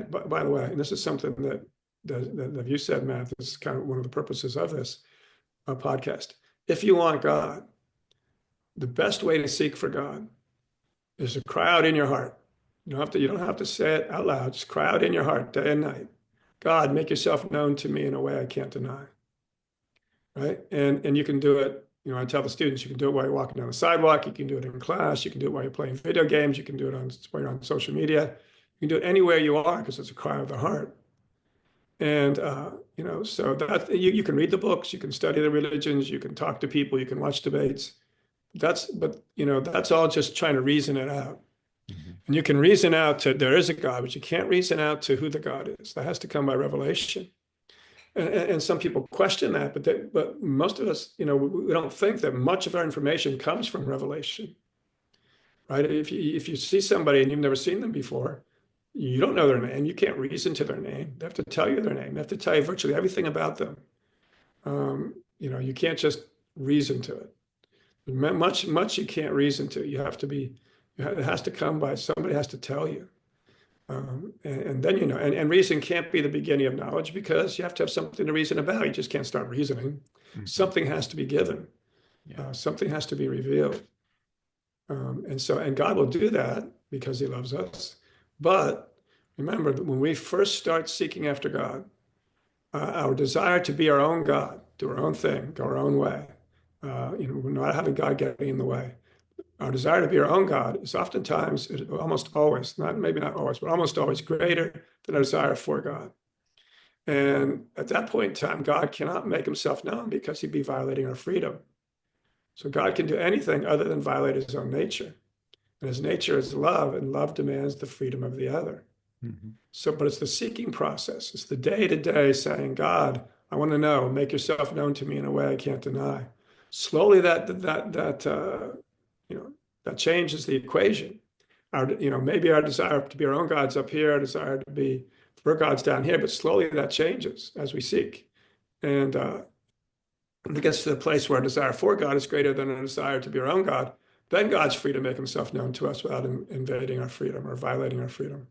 by the way, and this is something that you said, Matt, this is kind of one of the purposes of this podcast. If you want God, the best way to seek for God is to cry out in your heart. You don't have to say it out loud. Just cry out in your heart day and night. God, make yourself known to me in a way I can't deny. Right? And you can do it. I tell the students, you can do it while you're walking down the sidewalk. You can do it in class. You can do it while you're playing video games. You can do it while you're on social media. You can do it anywhere you are because it's a cry of the heart. And, so that you can read the books, you can study the religions, you can talk to people, you can watch debates. That's all just trying to reason it out. Mm-hmm. And you can reason out there is a God, but you can't reason out to who the God is. That has to come by revelation. And some people question that, but most of us, we don't think that much of our information comes from revelation, right? If you see somebody and you've never seen them before, you don't know their name. You can't reason to their name. They have to tell you their name. They have to tell you virtually everything about them. You can't just reason to it. Much you can't reason to. It has to come by somebody has to tell you. And then, and reason can't be the beginning of knowledge because you have to have something to reason about. You just can't start reasoning. Mm-hmm. Something has to be given. Yeah. Something has to be revealed. And God will do that because he loves us. But remember that when we first start seeking after God, our desire to be our own God, do our own thing, go our own way, we're not having God getting in the way. Our desire to be our own God is oftentimes, almost always, maybe not always, but almost always greater than our desire for God. And at that point in time, God cannot make himself known because he'd be violating our freedom. So God can do anything other than violate his own nature. And his nature is love, and love demands the freedom of the other. Mm-hmm. But it's the seeking process. It's the day-to-day saying, God, I want to know, make yourself known to me in a way I can't deny. Slowly that changes the equation. Maybe our desire to be our own God's up here, our desire to be for God's down here, but slowly that changes as we seek. And it gets to the place where our desire for God is greater than our desire to be our own God. Then God's free to make himself known to us without invading our freedom or violating our freedom.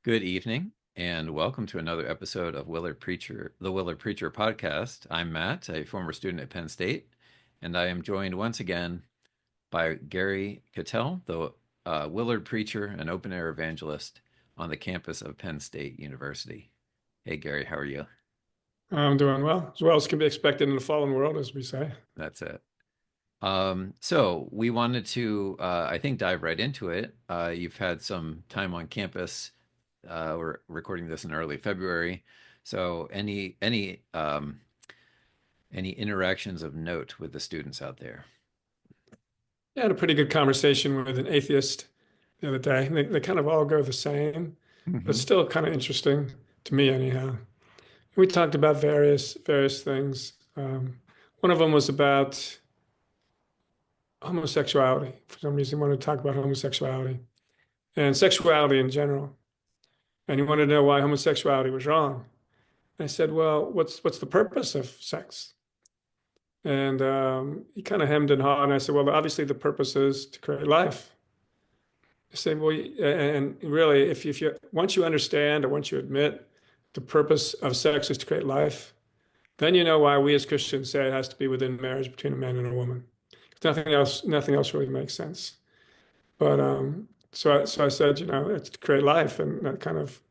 Good evening, and welcome to another episode of the Willard Preacher podcast. I'm Matt, a former student at Penn State, and I am joined once again by Gary Cattell, the Willard Preacher and open-air evangelist on the campus of Penn State University. Hey, Gary, how are you? I'm doing well as can be expected in the fallen world, as we say. That's it. So we wanted to, I think, dive right into it. You've had some time on campus. We're recording this in early February. So any interactions of note with the students out there? I had a pretty good conversation with an atheist the other day. They kind of all go the same, but still kind of interesting to me anyhow. We talked about various things. One of them was about homosexuality. For some reason, he wanted to talk about homosexuality and sexuality in general. And he wanted to know why homosexuality was wrong. I said, well, what's the purpose of sex? And he kind of hemmed and hawed. And I said, well, obviously the purpose is to create life. I said, well, and really, if you once you understand or once you admit the purpose of sex is to create life, then you know why we as Christians say it has to be within marriage between a man and a woman. Nothing else really makes sense. But so I said, it's to create life, and that kind of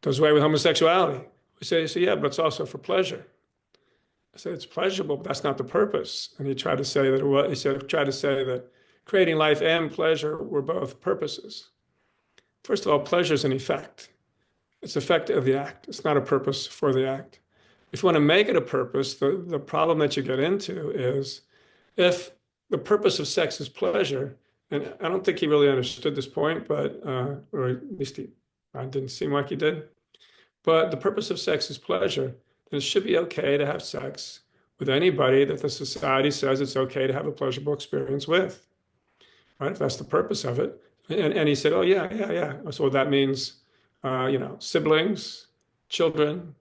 does away with homosexuality. We say, so yeah, but it's also for pleasure. I said, it's pleasurable, but that's not the purpose. And he tried to say that tried to say that creating life and pleasure were both purposes. First of all, pleasure is an effect. It's effect of the act. It's not a purpose for the act. If you want to make it a purpose, the problem that you get into is if the purpose of sex is pleasure, and I don't think he really understood this point, but or at least I didn't seem like he did. But the purpose of sex is pleasure, then it should be okay to have sex with anybody that the society says it's okay to have a pleasurable experience with, right? If that's the purpose of it. And he said, oh, yeah, yeah, yeah. So that means, siblings, children,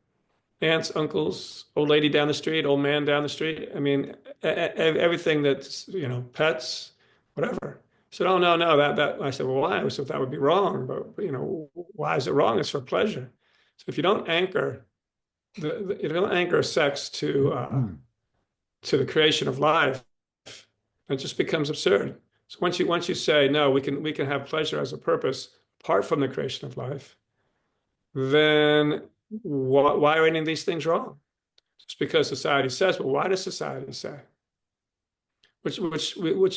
aunts, uncles, old lady down the street, old man down the street. I mean, everything that's, pets, whatever. He said, oh, no, no, that. I said, well, why? I said, that would be wrong. But, why is it wrong? It's for pleasure. So if you don't anchor sex to the creation of life, it just becomes absurd. So once you say no, we can have pleasure as a purpose apart from the creation of life, then why are any of these things wrong? Just because society says, but why does society say? Which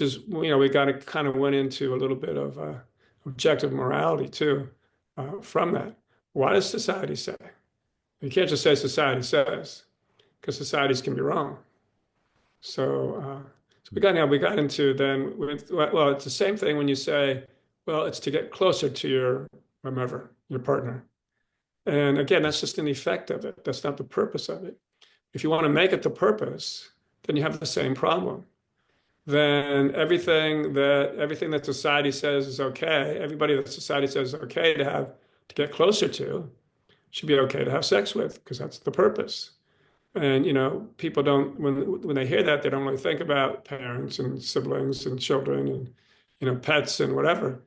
is we got to kind of went into a little bit of objective morality too from that. Why does society say? You can't just say society says, because societies can be wrong. So we got into then. Well, it's the same thing when you say, well, it's to get closer to your partner. And again, that's just an effect of it. That's not the purpose of it. If you want to make it the purpose, then you have the same problem. Then everything that society says is okay, everybody that society says is okay to get closer to, should be okay to have sex with, because that's the purpose. And people don't, when they hear that, they don't really think about parents and siblings and children and pets and whatever.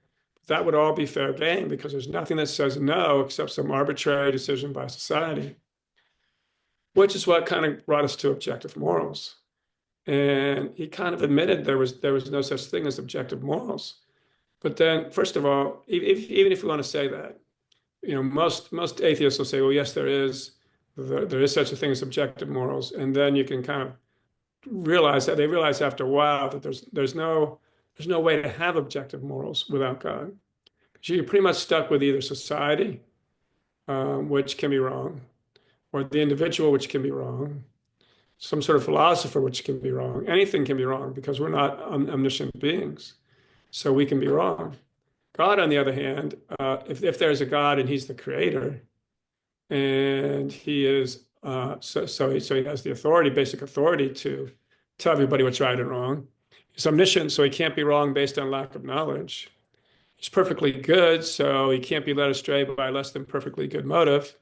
That would all be fair game, because there's nothing that says no except some arbitrary decision by society, which is what kind of brought us to objective morals. And he kind of admitted there was no such thing as objective morals. But then, first of all, even if we want to say that, most atheists will say, well, yes, there is such a thing as objective morals. And then you can kind of realize after a while that there's no way to have objective morals without God. So you're pretty much stuck with either society, which can be wrong, or the individual, which can be wrong, some sort of philosopher, which can be wrong. Anything can be wrong, because we're not omniscient beings. So we can be wrong. God, on the other hand, if there's a God and he's the creator, and he is, so he has the basic authority to tell everybody what's right and wrong. He's omniscient, so he can't be wrong based on lack of knowledge. He's perfectly good, so he can't be led astray by less than perfectly good motive.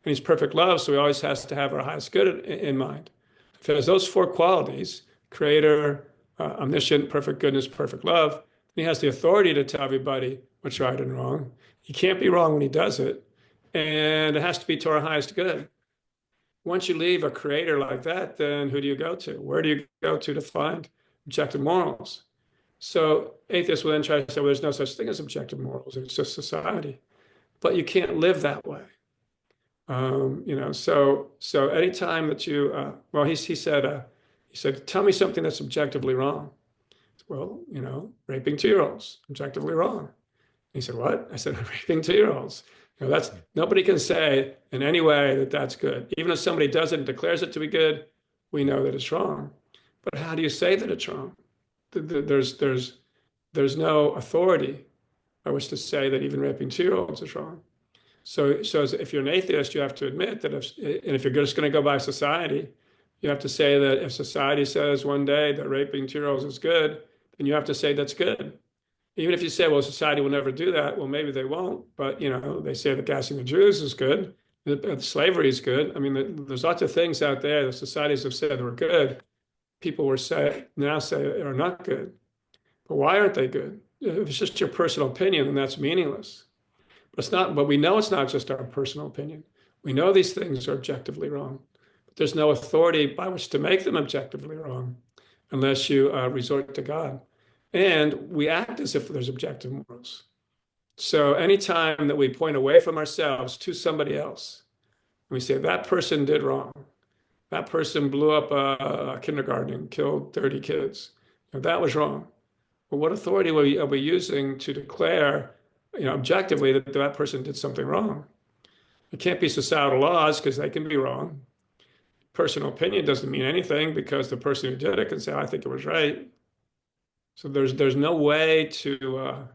And he's perfect love, so he always has to have our highest good in mind. If he has those four qualities, creator, omniscient, perfect goodness, perfect love, then he has the authority to tell everybody what's right and wrong. He can't be wrong when he does it, and it has to be to our highest good. Once you leave a creator like that, then who do you go to? Where do you go to find objective morals? So atheists will then try to say, well, there's no such thing as objective morals. It's just society. But you can't live that way. So anytime that you, he said, tell me something that's objectively wrong. Well, raping 2-year-olds, objectively wrong. He said, what? I said, raping 2-year-olds. That's, nobody can say in any way that that's good. Even if somebody does it and declares it to be good, we know that it's wrong. But how do you say that it's wrong? There's no authority by which to say that even raping 2-year-olds is wrong. So if you're an atheist, you have to admit that if you're just going to go by society, you have to say that if society says one day that raping 2-year-olds is good, then you have to say that's good. Even if you say, well, society will never do that, well, maybe they won't. But, they say that gassing the Jews is good, that slavery is good. I mean, there's lots of things out there that societies have said were good. People now say are not good. But why aren't they good? If it's just your personal opinion, then that's meaningless. But it's not. But we know it's not just our personal opinion. We know these things are objectively wrong. But there's no authority by which to make them objectively wrong unless you resort to God. And we act as if there's objective morals. So anytime that we point away from ourselves to somebody else, we say that person did wrong. That person blew up a kindergarten and killed 30 kids. That was wrong. Well, what authority are we using to declare, objectively that that person did something wrong? It can't be societal laws because they can be wrong. Personal opinion doesn't mean anything because the person who did it can say, I think it was right. So there's no way to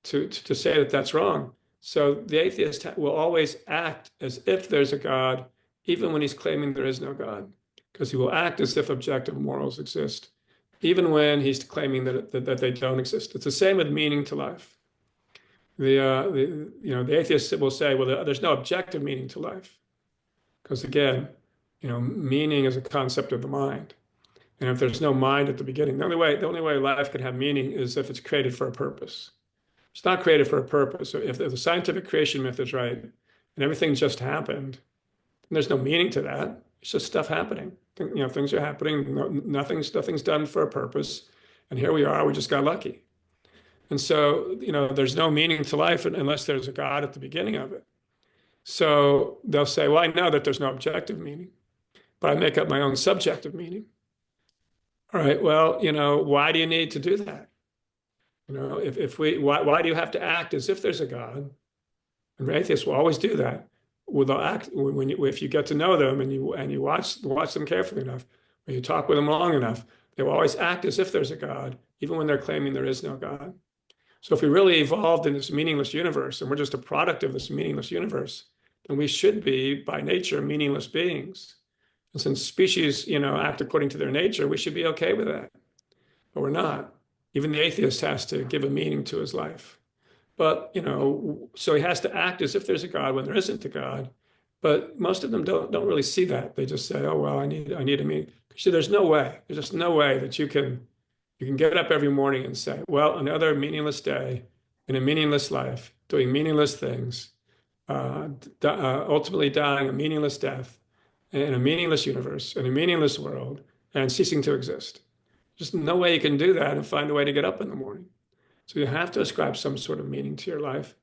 say that that's wrong. So the atheist will always act as if there's a God, even when he's claiming there is no God, because he will act as if objective morals exist, even when he's claiming that they don't exist. It's the same with meaning to life. The atheist will say, well, there's no objective meaning to life, because again, meaning is a concept of the mind. And if there's no mind at the beginning, the only way life can have meaning is if it's created for a purpose. It's not created for a purpose. So if the scientific creation myth is right and everything just happened, then there's no meaning to that. It's just stuff happening. Things are happening. Nothing's done for a purpose. And here we are. We just got lucky. And so, there's no meaning to life unless there's a God at the beginning of it. So they'll say, well, I know that there's no objective meaning, but I make up my own subjective meaning. All right, well, why do you need to do that? Why do you have to act as if there's a God? And atheists will always do that. Well, they'll act if you get to know them and you watch them carefully enough, or you talk with them long enough, they will always act as if there's a God, even when they're claiming there is no God. So if we really evolved in this meaningless universe and we're just a product of this meaningless universe, then we should be, by nature, meaningless beings. And since species, act according to their nature, we should be okay with that. But we're not. Even the atheist has to give a meaning to his life. But, so he has to act as if there's a God when there isn't a God. But most of them don't really see that. They just say, oh, well, I need a meaning. See, there's just no way that you can get up every morning and say, well, another meaningless day in a meaningless life, doing meaningless things, ultimately dying a meaningless death in a meaningless universe, in a meaningless world, and ceasing to exist. Just no way you can do that and find a way to get up in the morning. So you have to ascribe some sort of meaning to your life,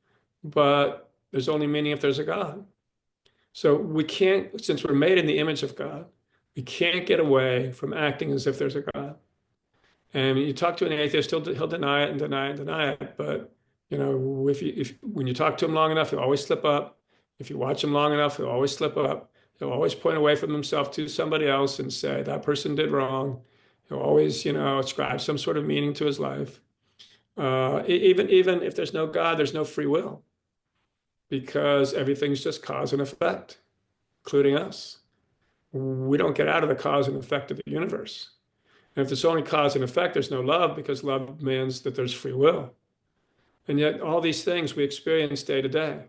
but there's only meaning if there's a God. So we can't, since we're made in the image of God, we can't get away from acting as if there's a God. And you talk to an atheist, he'll deny it and deny it and deny it. But when you talk to him long enough, he'll always slip up. If you watch him long enough, he'll always slip up. He'll always point away from himself to somebody else and say that person did wrong. He'll always, ascribe some sort of meaning to his life. Even if there's no God, there's no free will, because everything's just cause and effect, including us. We don't get out of the cause and effect of the universe. And if there's only cause and effect, there's no love, because love means that there's free will. And yet all these things we experience day to day.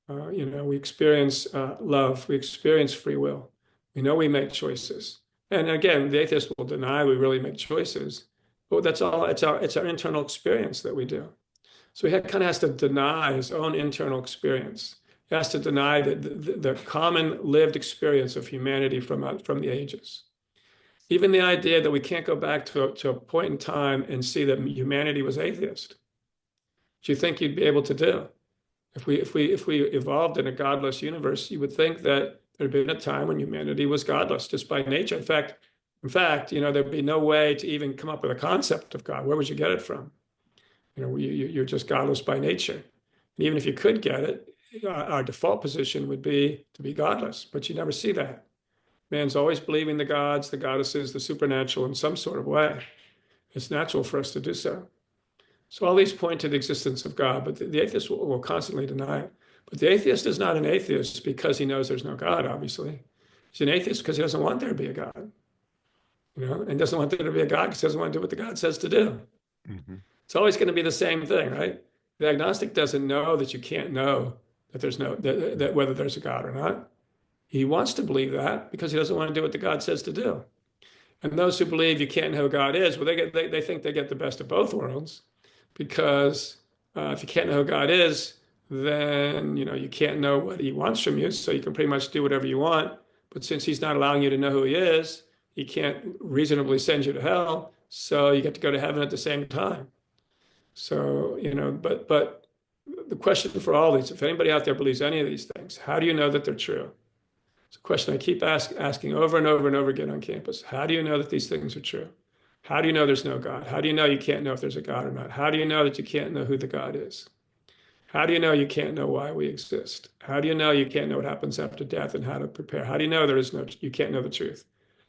We experience love, we experience free will. We know we make choices. And again, the atheist will deny we really make choices. But that's all, it's our internal experience that we do. So he kind of has to deny his own internal experience. He has to deny the common lived experience of humanity from the ages. Even the idea that we can't go back to a point in time and see that humanity was atheist. Do you think you'd be able to do? If we evolved in a godless universe, you would think that there'd been a time when humanity was godless just by nature. In fact, there'd be no way to even come up with a concept of God. Where would you get it from? You're just godless by nature. And even if you could get it, our default position would be to be godless, but you never see that. Man's always believing the gods, the goddesses, the supernatural in some sort of way. It's natural for us to do so. So all these point to the existence of God, but the atheist will constantly deny it. But the atheist is not an atheist because he knows there's no God, obviously. He's an atheist because he doesn't want there to be a God, and doesn't want there to be a God because he doesn't want to do what the God says to do. Mm-hmm. It's always going to be the same thing, right? The agnostic doesn't know that you can't know that there's that whether there's a God or not. He wants to believe that because he doesn't want to do what the God says to do. And those who believe you can't know who God is, well, they think they get the best of both worlds, because if you can't know who God is, then you can't know what he wants from you, so you can pretty much do whatever you want. But since he's not allowing you to know who he is, he can't reasonably send you to hell, so you get to go to heaven at the same time. So but the question for all these, if anybody out there believes any of these things, how do you know that they're true? It's a question I keep asking over and over and over again on campus. How do you know that these things are true? How do you know there's no God? How do you know you can't know if there's a God or not? How do you know that you can't know who the God is? How do you know you can't know why we exist? How do you know you can't know what happens after death and how to prepare? How do you know you can't know the truth?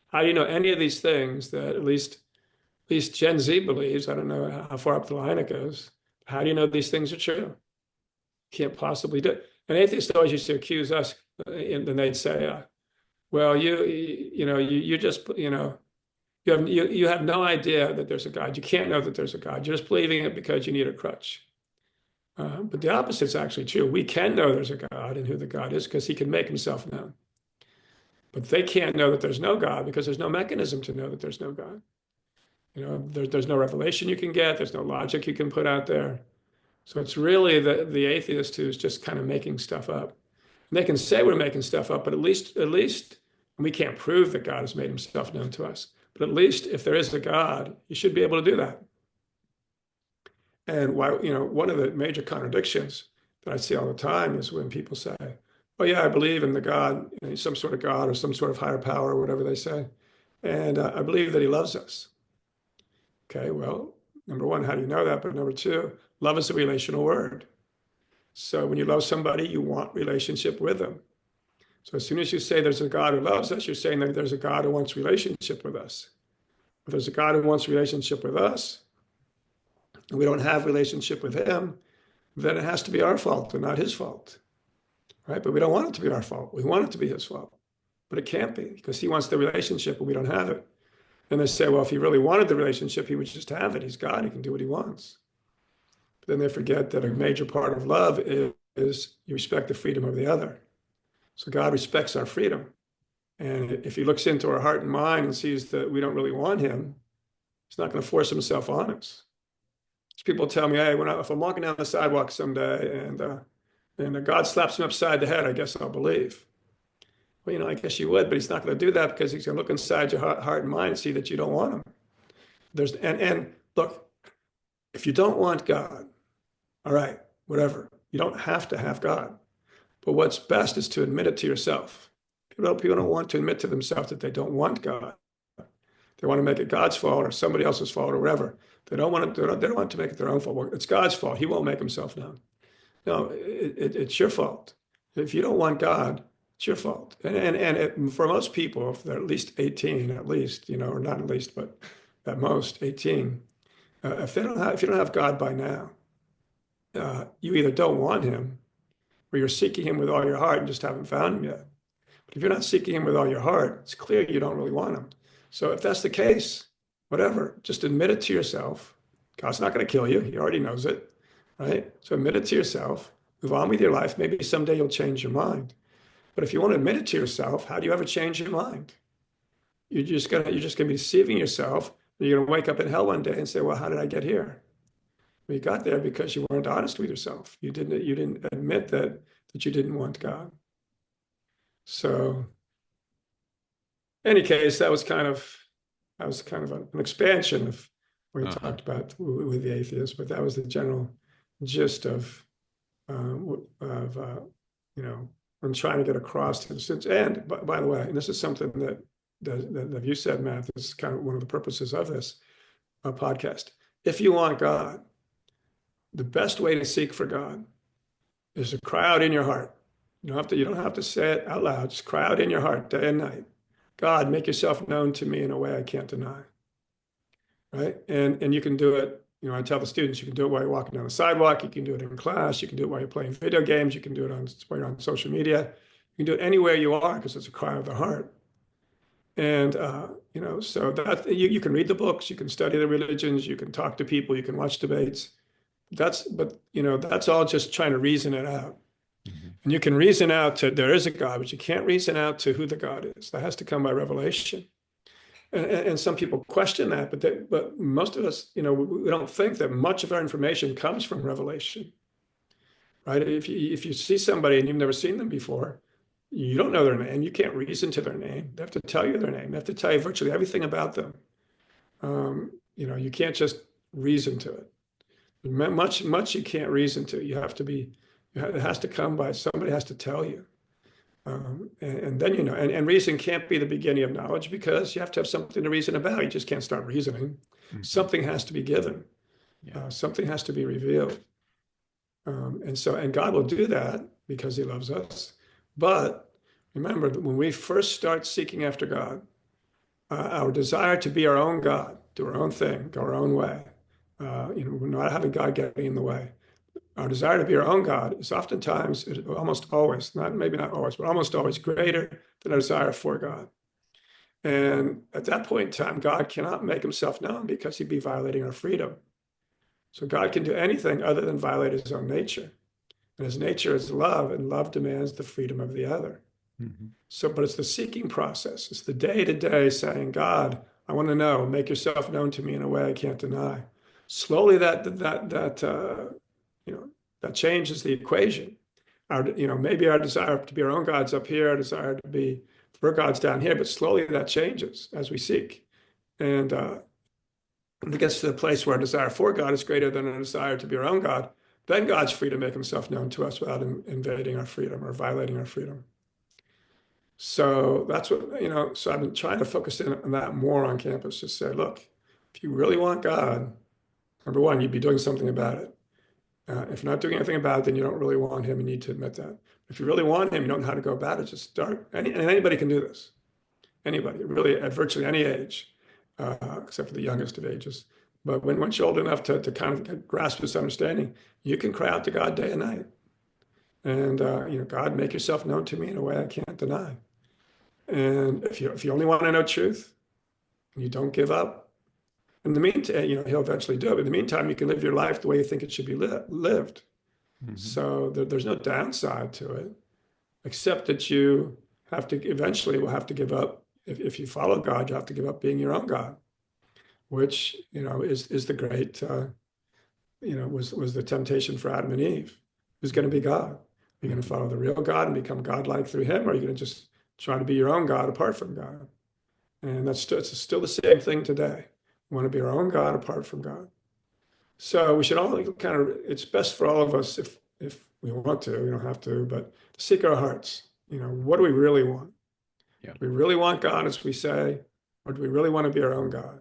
How do you know any of these things that at least Gen Z believes? I don't know how far up the line it goes. How do you know these things are true? Can't possibly do it. And atheists always used to accuse us, and then they'd say, "Well, you just, you have no idea that there's a God. You can't know that there's a God. You're just believing it because you need a crutch." But the opposite is actually true. We can know there's a God and who the God is because he can make himself known. But they can't know that there's no God because there's no mechanism to know that there's no God. There's no revelation you can get. There's no logic you can put out there. So it's really the atheist who's just kind of making stuff up. And they can say we're making stuff up, but at least we can't prove that God has made himself known to us. But at least if there is a God, you should be able to do that. And why, one of the major contradictions that I see all the time is when people say, "Oh yeah, I believe in the God, some sort of God or some sort of higher power," or whatever they say, and I believe that he loves us. Okay, well, number one, how do you know that? But number two, love is a relational word. So when you love somebody, you want relationship with them. So as soon as you say there's a God who loves us, you're saying that there's a God who wants relationship with us. If there's a God who wants relationship with us, and we don't have relationship with him, then it has to be our fault and not his fault, right? But we don't want it to be our fault. We want it to be his fault. But it can't be because he wants the relationship and we don't have it. And they say, well, if he really wanted the relationship, he would just have it. He's God. He can do what he wants. But then they forget that a major part of love is you respect the freedom of the other. So God respects our freedom. And if he looks into our heart and mind and sees that we don't really want him, he's not going to force himself on us. People tell me, hey, if I'm walking down the sidewalk someday and God slaps me upside the head, I guess I'll believe. Well, I guess you would, but he's not going to do that because he's going to look inside your heart and mind and see that you don't want him. And look, if you don't want God, all right, whatever. You don't have to have God. But what's best is to admit it to yourself. People don't want to admit to themselves that they don't want God. They want to make it God's fault or somebody else's fault or whatever. They don't want to make it their own fault. Well, it's God's fault. He won't make himself known. No, it's your fault. If you don't want God, it's your fault. And for most people, if they're at least 18, or not at least, but at most 18, if you don't have God by now, you either don't want him or you're seeking him with all your heart and just haven't found him yet. But if you're not seeking him with all your heart, it's clear you don't really want him. So if that's the case, whatever, just admit it to yourself. God's not going to kill you. He already knows it, right? So admit it to yourself. Move on with your life. Maybe someday you'll change your mind. But if you want to admit it to yourself, how do you ever change your mind? You're just gonna be deceiving yourself. And you're gonna wake up in hell one day and say, "Well, how did I get here?" Well, you got there because you weren't honest with yourself. You didn't admit that you didn't want God. So, in any case, that was kind of an expansion of what we talked about with the atheists, but that was the general gist of I'm trying to get across to the students. And by the way, and this is something that you said, Matt, this is kind of one of the purposes of this podcast. If you want God, the best way to seek for God is to cry out in your heart. You don't have to say it out loud. Just cry out in your heart day and night. God, make yourself known to me in a way I can't deny. Right? And you can do it. I tell the students you can do it while you're walking down the sidewalk. You can do it in class. You can do it while you're playing video games. You can do it while you're on social media. You can do it anywhere you are because it's a cry of the heart. And so that you can read the books, you can study the religions, you can talk to people, you can watch debates. That's all just trying to reason it out. Mm-hmm. And you can reason out to there is a God, but you can't reason out to who the God is. That has to come by revelation. And some people question that, but most of us, we don't think that much of our information comes from revelation, right? If you see somebody and you've never seen them before, you don't know their name. You can't reason to their name. They have to tell you their name. They have to tell you virtually everything about them. You can't just reason to it. Much you can't reason to. You have to be, it has to come by, somebody has to tell you. And then, and reason can't be the beginning of knowledge because you have to have something to reason about. You just can't start reasoning. Hmm. Something has to be given. Yeah. Something has to be revealed. And God will do that because he loves us. But remember that when we first start seeking after God, our desire to be our own God, do our own thing, go our own way, we're not having God getting in the way. Our desire to be our own God is oftentimes, almost always, not maybe not always, but almost always greater than our desire for God. And at that point in time, God cannot make himself known because he'd be violating our freedom. So God can do anything other than violate his own nature. And his nature is love, and love demands the freedom of the other. Hmm. So, but it's the seeking process. It's the day to day saying, God, I want to know, make yourself known to me in a way I can't deny. Slowly you know, that changes the equation. Maybe our desire to be our own gods up here, our desire to be for gods down here, but slowly that changes as we seek. And when it gets to the place where our desire for God is greater than our desire to be our own God, then God's free to make himself known to us without invading our freedom or violating our freedom. So that's what, so I've been trying to focus in on that more on campus. Just say, look, if you really want God, number one, you'd be doing something about it. If you're not doing anything about it, then you don't really want him. You need to admit that. If you really want him, you don't know how to go about it. Just start. And anybody can do this. Anybody, really, at virtually any age, except for the youngest of ages. But once you're old enough to kind of grasp this understanding, you can cry out to God day and night. And, God, make yourself known to me in a way I can't deny. And if you only want to know truth and you don't give up, in the meantime, he'll eventually do it. But in the meantime, you can live your life the way you think it should be lived. Hmm. So there's no downside to it, except that you have to eventually will have to give up. If you follow God, you have to give up being your own God, which is the great was the temptation for Adam and Eve. Who's going to be God? Are you going to Hmm. follow the real God and become godlike through him, or are you going to just try to be your own God apart from God? And it's still the same thing today. We want to be our own God apart from God. So we should all it's best for all of us if we want to, we don't have to, but to seek our hearts. What do we really want? Yeah. Do we really want God, as we say, or do we really want to be our own God?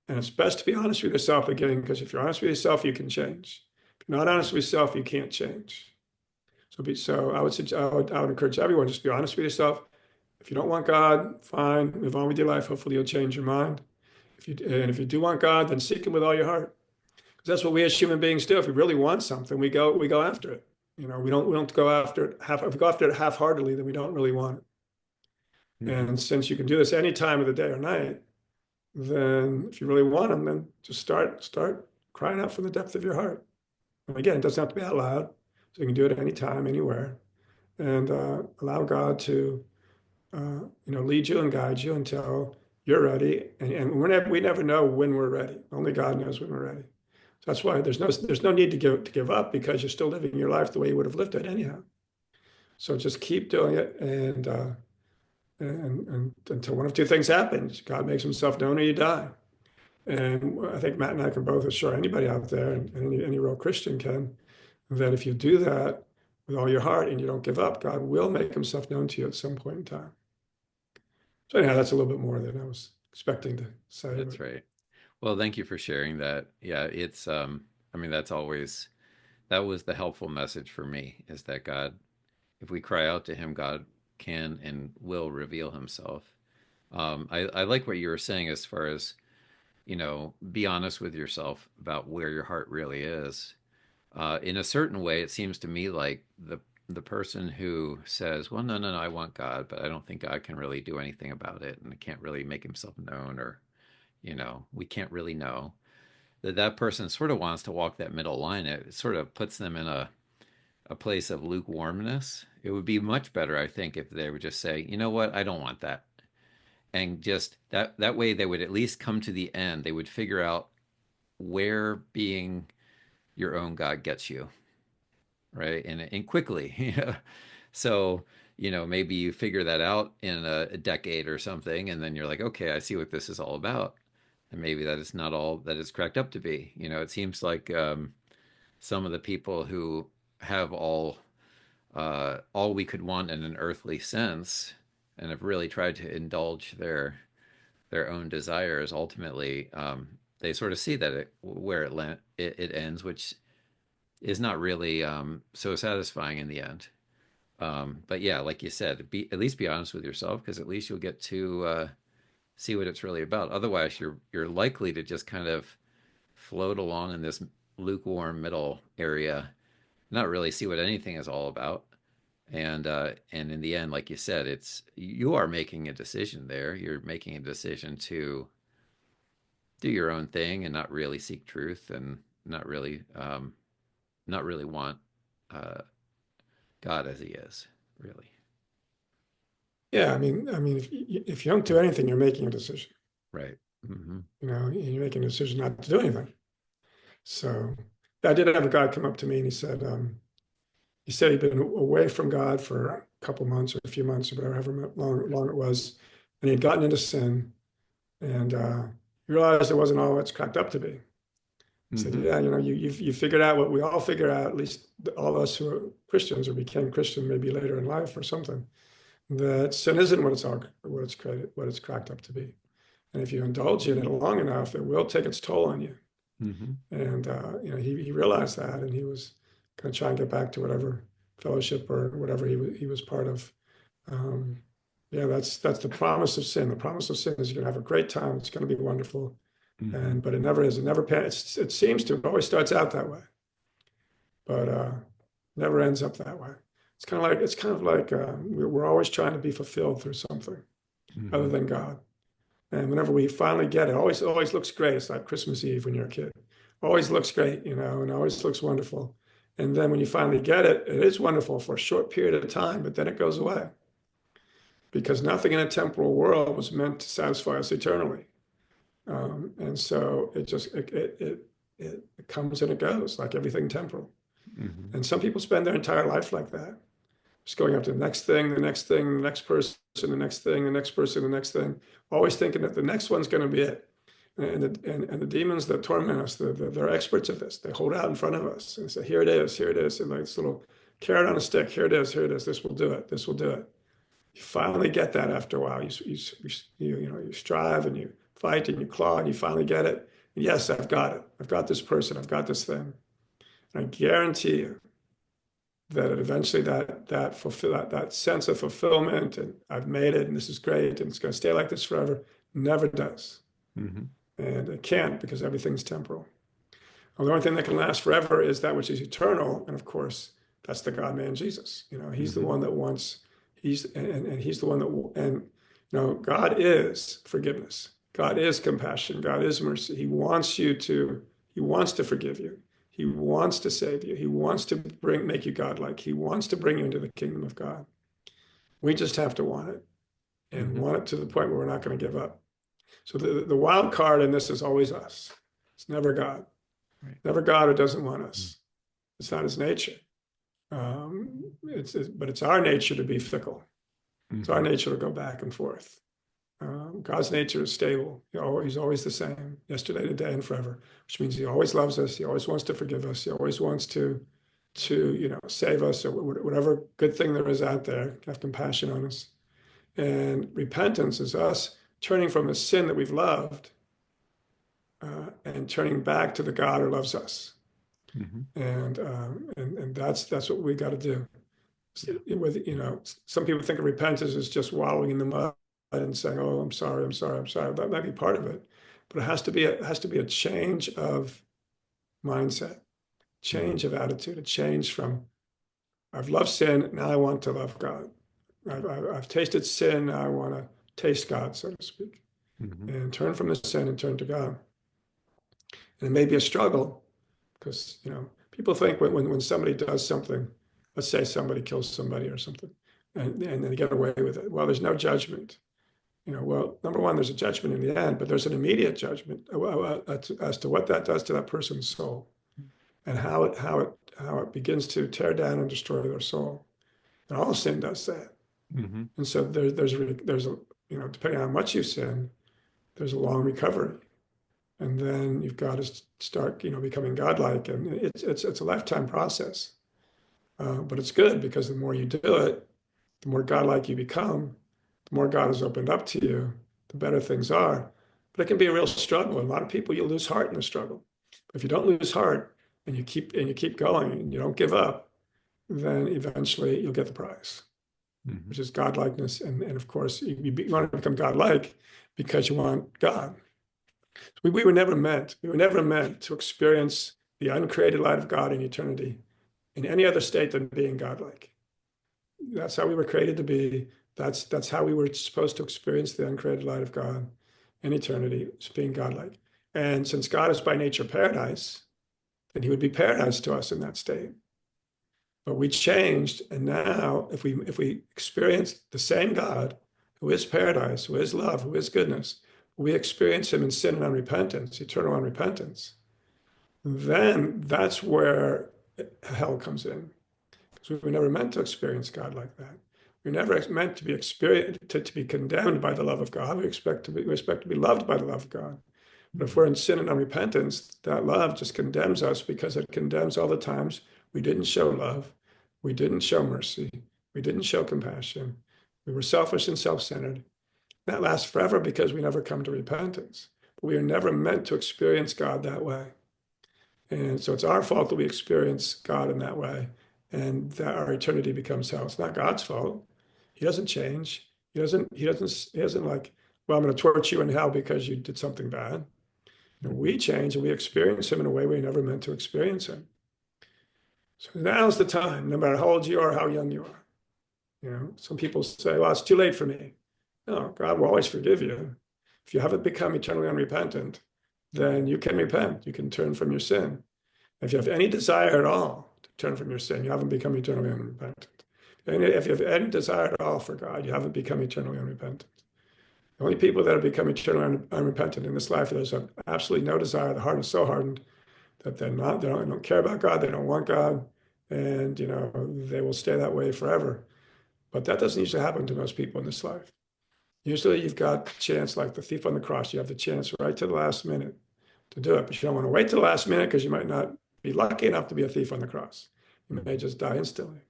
And it's best to be honest with yourself again, because if you're honest with yourself, you can change. If you're not honest with yourself, you can't change. So I would encourage everyone just be honest with yourself. If you don't want God, fine, move on with your life. Hopefully you'll change your mind. If you do want God, then seek him with all your heart. Because that's what we as human beings do. If we really want something, we go after it. We don't go after it if we go after it half-heartedly, then we don't really want it. Hmm. And since you can do this any time of the day or night, then if you really want him, then just start crying out from the depth of your heart. And again, it doesn't have to be out loud. So you can do it anytime, anywhere, and allow God to lead you and guide you until you're ready. And we never know when we're ready. Only God knows when we're ready. So that's why there's no need to give up because you're still living your life the way you would have lived it anyhow. So just keep doing it, and until one of two things happens: God makes himself known, or you die. And I think Matt and I can both assure anybody out there, and any real Christian can, that if you do that with all your heart and you don't give up, God will make himself known to you at some point in time. So anyhow, that's a little bit more than I was expecting to say, That's but right. Well, thank you for sharing that. Yeah, it's I mean that was the helpful message for me is that God, if we cry out to him, God can and will reveal himself. I like what you were saying as far as, be honest with yourself about where your heart really is. In a certain way, it seems to me like the person who says, "Well, no, no, no, I want God, but I don't think God can really do anything about it, and can't really make himself known, or we can't really know." That person sort of wants to walk that middle line. It sort of puts them in a place of lukewarmness. It would be much better, I think, if they would just say, "You know what? I don't want that," and just that way they would at least come to the end. They would figure out where being your own God gets you, right? And quickly, So, maybe you figure that out in a decade or something, and then you're like, okay, I see what this is all about. and maybe that is not all that it's cracked up to be. It seems like some of the people who have all we could want in an earthly sense, and have really tried to indulge their own desires, ultimately they sort of see that where it ends, which is not really so satisfying in the end. But yeah, like you said, at least be honest with yourself, because at least you'll get to see what it's really about. Otherwise, you're likely to just kind of float along in this lukewarm middle area, not really see what anything is all about. And in the end, like you said, you are making a decision there. You're making a decision to do your own thing and not really seek truth, and not really want uh, God as He is, really. Yeah, if you don't do anything, you're making a decision. Right. Mm-hmm. You're making a decision not to do anything. So I did have a guy come up to me and he said he'd been away from God for a couple months or a few months or whatever, however long it was, and he'd gotten into sin, and he realized it wasn't all it's cracked up to be. He said, Mm-hmm. "Yeah, you figured out what we all figure out, at least all of us who are Christians or became Christian maybe later in life or something, that sin isn't what it's cracked up to be. And if you indulge in it long enough, it will take its toll on you." Mm-hmm. And he realized that, and he was going to try and get back to whatever fellowship or whatever he was part of. Um, yeah, that's the promise of sin. The promise of sin is you're going to have a great time. It's going to be wonderful, Mm-hmm. but it never is. It never. It seems to. It always starts out that way, but never ends up that way. It's kind of like we're always trying to be fulfilled through something other Mm-hmm. than God. And whenever we finally get it, always looks great. It's like Christmas Eve when you're a kid. Always looks great, and always looks wonderful. And then when you finally get it, it is wonderful for a short period of time, but then it goes away because nothing in a temporal world was meant to satisfy us eternally. And so it comes and it goes like everything temporal. Mm-hmm. And some people spend their entire life like that, just going after the next thing, the next thing, the next person, the next thing, the next person, the next thing, always thinking that the next one's going to be it. And the demons that torment us, they're experts at this. They hold out in front of us and say, here it is, and like this little carrot on a stick. Here it is. This will do it. This will do it. You finally get that after a while. You strive and you fight and you claw and you finally get it. And yes, I've got it. I've got this person. I've got this thing. And I guarantee you that eventually that sense of fulfillment and I've made it and this is great and it's going to stay like this forever never does. Mm-hmm. And it can't because everything's temporal. Well, the only thing that can last forever is that which is eternal. And of course, that's the God man Jesus. He's the Mm-hmm. one that wants, and he's the one that, and God is forgiveness. God is compassion. God is mercy. He wants to forgive you. He wants to save you. He wants to make you godlike. He wants to bring you into the kingdom of God. We just have to want it and Mm-hmm. want it to the point where we're not going to give up. So the wild card in this is always us. It's never God. Right. Never God who doesn't want us. It's not his nature. But it's our nature to be fickle. It's our Mm-hmm. nature to go back and forth. God's nature is stable. He's always the same, yesterday, today, and forever, which means he always loves us. He always wants to forgive us. He always wants to save us or whatever good thing there is out there, have compassion on us. And repentance is us turning from a sin that we've loved and turning back to the God who loves us. Mm-hmm. And that's what we got to do. Yeah. Some people think of repentance as just wallowing in the mud and saying, "Oh, I'm sorry, I'm sorry, I'm sorry." That might be part of it, but it has to be a change of mindset, Mm-hmm. change of attitude, a change from I've loved sin, now I want to love God. I've tasted sin, now I want to taste God, so to speak, Mm-hmm. and turn from the sin and turn to God. And it may be a struggle because people think when somebody does something, let's say somebody kills somebody or something, and they get away with it. Well, there's no judgment. Well, number one, there's a judgment in the end, but there's an immediate judgment as to what that does to that person's soul and how it begins to tear down and destroy their soul. And all sin does that. Mm-hmm. And so there's a depending on how much you sin, there's a long recovery. and then you've got to start, becoming godlike, and it's a lifetime process. But it's good because the more you do it, the more godlike you become, the more God has opened up to you, the better things are. But it can be a real struggle. And a lot of people, you lose heart in the struggle. But if you don't lose heart and you keep going and you don't give up, then eventually you'll get the prize, Hmm. which is godlikeness. And of course, you want to become godlike because you want God. We were never meant to experience the uncreated light of God in eternity in any other state than being godlike. That's how we were created to be. That's how we were supposed to experience the uncreated light of God in eternity, as being godlike. And since God is by nature paradise, then he would be paradise to us in that state. But we changed, and now if we experience the same God who is paradise, who is love, who is goodness, we experience him in sin and unrepentance, eternal unrepentance, then that's where hell comes in. Because we were never meant to experience God like that. We were never meant to be to be condemned by the love of God. We expect to be loved by the love of God. But if Hmm. we're in sin and unrepentance, that love just condemns us because it condemns all the times we didn't show love, we didn't show mercy, we didn't show compassion, we were selfish and self-centered. That lasts forever because we never come to repentance. But we are never meant to experience God that way. And so it's our fault that we experience God in that way and that our eternity becomes hell. It's not God's fault. He doesn't change. He doesn't like, well, I'm going to torture you in hell because you did something bad. And Hmm. we change and we experience him in a way we never meant to experience him. So now's the time, no matter how old you are, how young you are. Some people say, well, it's too late for me. No, God will always forgive you. If you haven't become eternally unrepentant, then you can repent. You can turn from your sin. If you have any desire at all to turn from your sin, you haven't become eternally unrepentant. And if you have any desire at all for God, you haven't become eternally unrepentant. The only people that have become eternally unrepentant in this life are those who have absolutely no desire. The heart is so hardened that they don't care about God, they don't want God, and they will stay that way forever. But that doesn't usually happen to most people in this life. Usually you've got a chance, like the thief on the cross, you have the chance right to the last minute to do it, but you don't want to wait to the last minute because you might not be lucky enough to be a thief on the cross. You may Hmm. just die instantly.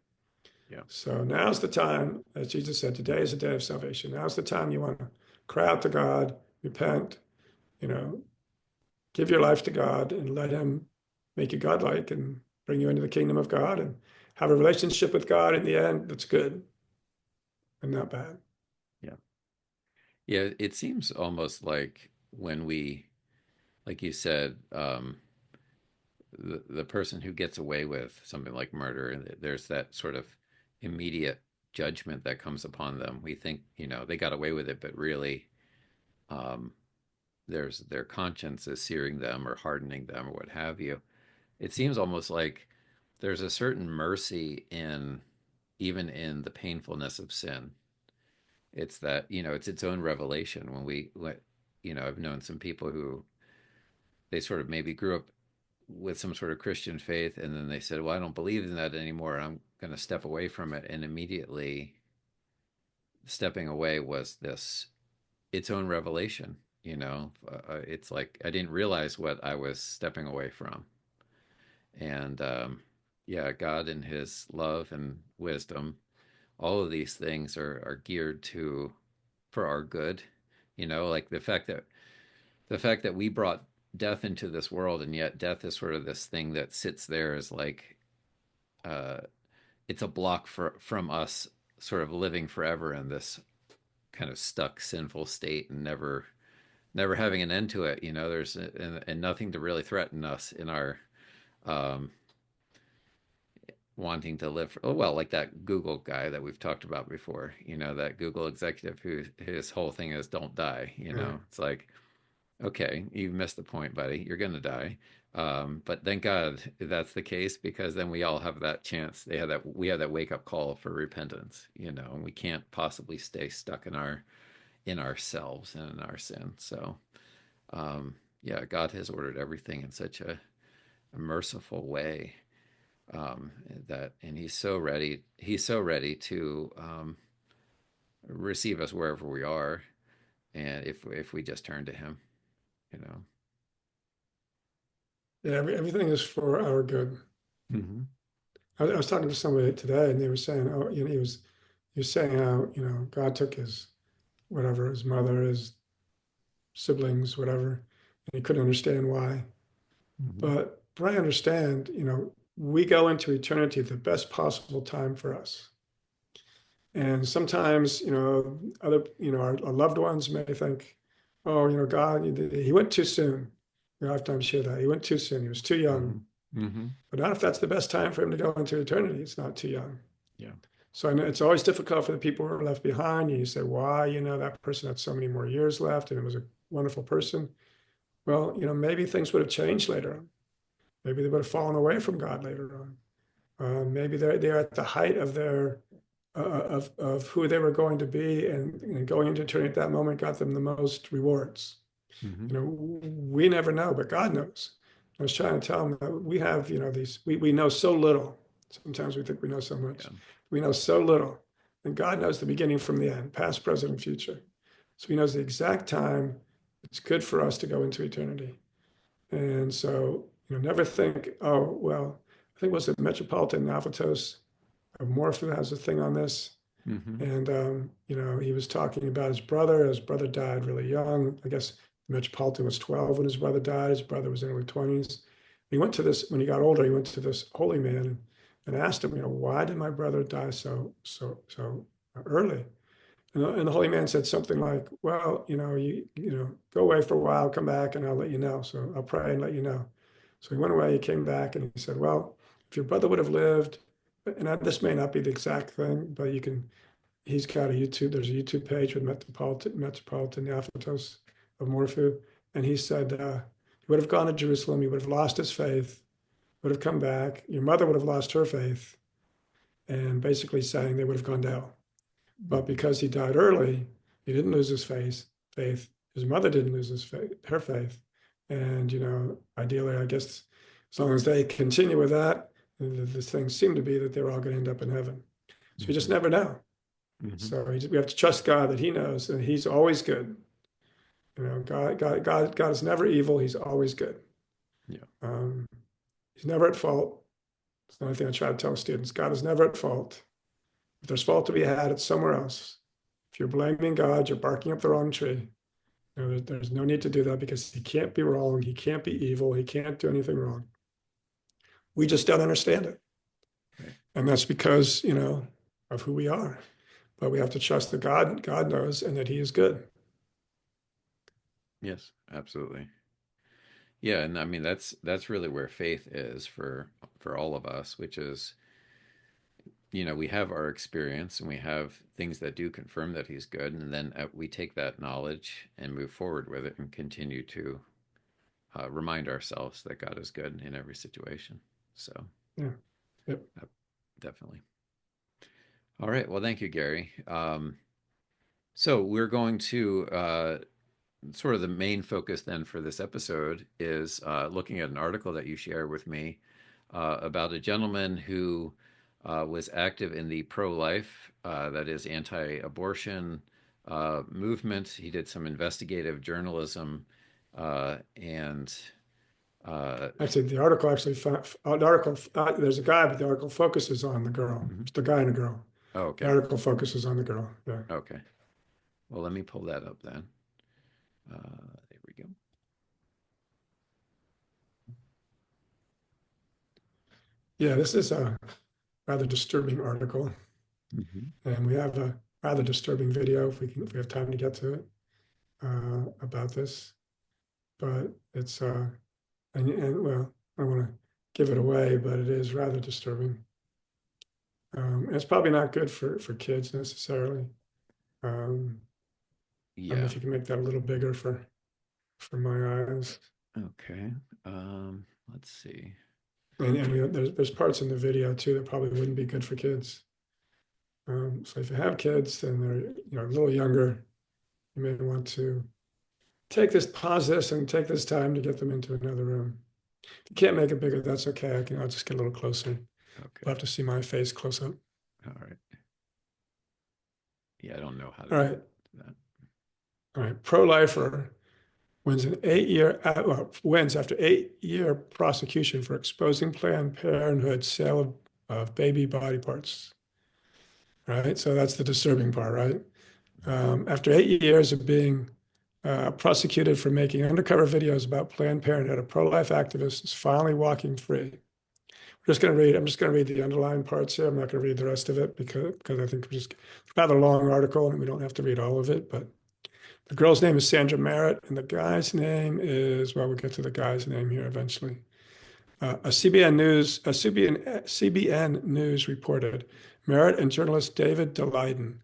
Yeah. So now's the time, as Jesus said, today is the day of salvation. Now's the time you want to cry out to God, repent, you know, give your life to God and let him make you godlike and bring you into the kingdom of God and have a relationship with God in the end that's good and not bad. Yeah. Yeah. It seems almost like when we, like you said, the person who gets away with something like murder, there's that sort of immediate judgment that comes upon them. We think, they got away with it, but really, um, there's their conscience is searing them or hardening them or what have you. It seems almost like there's a certain mercy in even in the painfulness of sin. It's that, it's its own revelation. I've known some people who they sort of maybe grew up with some sort of Christian faith, and then they said, "Well, I don't believe in that anymore. I'm going to step away from it." And immediately, stepping away was this its own revelation. It's like I didn't realize what I was stepping away from, and yeah, God in His love and wisdom, all of these things are geared to for our good. Like the fact that we brought death into this world, and yet death is sort of this thing that sits there as like uh, it's a block from us sort of living forever in this kind of stuck sinful state and never having an end to it. There's and nothing to really threaten us in our um, wanting to live. Oh well, like that Google guy that we've talked about before. That Google executive who his whole thing is don't die. Yeah. It's like, okay, you've missed the point, buddy. You're gonna die. But thank God that's the case, because then we all have that chance. We have that wake up call for repentance, and we can't possibly stay stuck in ourselves and in our sin. So yeah, God has ordered everything in such a merciful way, and He's so ready to receive us wherever we are, and if we just turn to Him, you know. Yeah, everything is for our good. Hmm. I was talking to somebody today, and they were saying, oh, he was saying how, God took his whatever, his mother, his siblings, whatever, and he couldn't understand why. Hmm. But I understand, we go into eternity at the best possible time for us. And sometimes, our loved ones may think, oh, God, he went too soon. I sometimes hear that. He went too soon. He was too young. Hmm. Hmm. But not if that's the best time for him to go into eternity. It's not too young. Yeah. So I know it's always difficult for the people who are left behind. And you say, why? That person had so many more years left and it was a wonderful person. Well, maybe things would have changed later on. Maybe they would have fallen away from God later on. Maybe they're at the height of their of who they were going to be, and going into eternity at that moment got them the most rewards. Hmm. We never know, but God knows. I was trying to tell them that we have, these we know so little. Sometimes we think we know so much. Yeah. We know so little, and God knows the beginning from the end, past, present, and future. So He knows the exact time it's good for us to go into eternity. And so, never think, oh, well, I think it was the Metropolitan Alphatos of Morpho has a thing on this. Hmm. And, he was talking about his brother. His brother died really young. I guess the Metropolitan was 12 when his brother died. His brother was in early 20s. He went to this, when he got older, he went to this holy man and asked him, why did my brother die so early? And the holy man said something like, well, go away for a while, come back, and I'll let you know. So I'll pray and let you know. So he went away, he came back, and he said, well, if your brother would have lived, and this may not be the exact thing, but he's got there's a YouTube page with Metropolitan Iapetos of Morphu. And he said, he would have gone to Jerusalem, he would have lost his faith, would have come back. Your mother would have lost her faith, and basically saying they would have gone to hell. But Hmm. because he died early, he didn't lose his faith. His mother didn't lose her faith. And, ideally, I guess as long as they continue with that, the things seem to be that they're all going to end up in heaven. So you just Hmm. never know. Hmm. So we have to trust God that He knows, and He's always good. God is never evil. He's always good. Yeah. Um, he's never at fault. It's the only thing I try to tell students. God is never at fault. If there's fault to be had, it's somewhere else. If you're blaming God, you're barking up the wrong tree. There's no need to do that because He can't be wrong. He can't be evil. He can't do anything wrong. We just don't understand it. Right. And that's because, of who we are. But we have to trust that God knows and that He is good. Yes, absolutely. Yeah, and I mean that's really where faith is for all of us, which is, we have our experience and we have things that do confirm that he's good, and then we take that knowledge and move forward with it and continue to remind ourselves that God is good in every situation. So, Yeah. Yep. uh, definitely. All right. Well, thank you, Gary. So we're going to sort of the main focus then for this episode is looking at an article that you shared with me about a gentleman who was active in the pro-life, that is anti-abortion movement. He did some investigative journalism, and uh, Actually, the article actually, the article, there's a guy, but the article focuses on the girl. mhm. It's the guy and the girl. Oh, The okay, article focuses on the girl. Yeah. okay. Well, let me pull that up then. There we go. Yeah, this is a rather disturbing article. Hmm. And we have a rather disturbing video if we have time to get to it, about this. But it's, and well, I don't want to give it away, but it is rather disturbing. And it's probably not good for kids necessarily. Um, I don't know Yeah. if you can make that a little bigger for my eyes. Okay. Let's see. There's parts in the video too that probably wouldn't be good for kids. So if you have kids and they're a little younger, you may want to pause this and take this time to get them into another room. If you can't make it bigger, that's okay. I'll just get a little closer. You'll Okay. have to see my face close up. All right. Yeah, I don't know how to All do right. that. All right. Pro-lifer wins after 8-year prosecution for exposing Planned Parenthood sale of baby body parts. Right, so that's the disturbing part, right? After 8 years of being prosecuted for making undercover videos about Planned Parenthood, a pro-life activist is finally walking free. I'm just going to read the underlying parts here. I'm not going to read the rest of it because I think it's a rather long article and we don't have to read all of it. But the girl's name is Sandra Merritt, and the guy's name is, well, we'll get to the guy's name here eventually. CBN News reported Merritt and journalist David Daleiden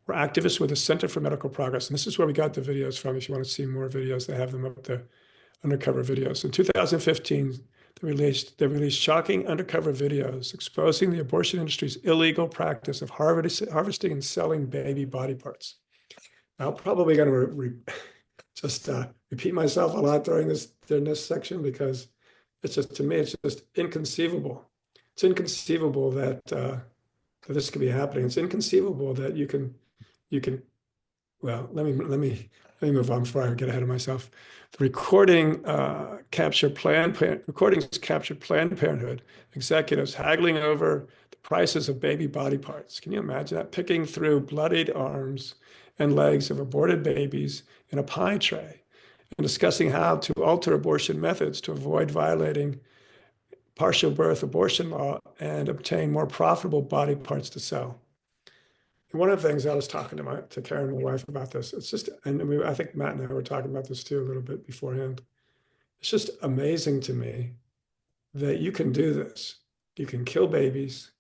were activists with the Center for Medical Progress. And this is where we got the videos from. If you want to see more videos, they have them up there, undercover videos. In 2015, they released shocking undercover videos exposing the abortion industry's illegal practice of harvesting and selling baby body parts. I'm probably going to just repeat myself a lot during this section because it's just, to me, it's just inconceivable. It's inconceivable that this could be happening. It's inconceivable that you can. Well, let me move on before I get ahead of myself. The recordings captured Planned Parenthood executives haggling over the prices of baby body parts. Can you imagine that? Picking through bloodied arms and legs of aborted babies in a pie tray and discussing how to alter abortion methods to avoid violating partial birth abortion law and obtain more profitable body parts to sell. And one of the things I was talking to Karen, my wife, about this, it's just, and I think Matt and I were talking about this too a little bit beforehand. It's just amazing to me that you can do this. You can kill babies,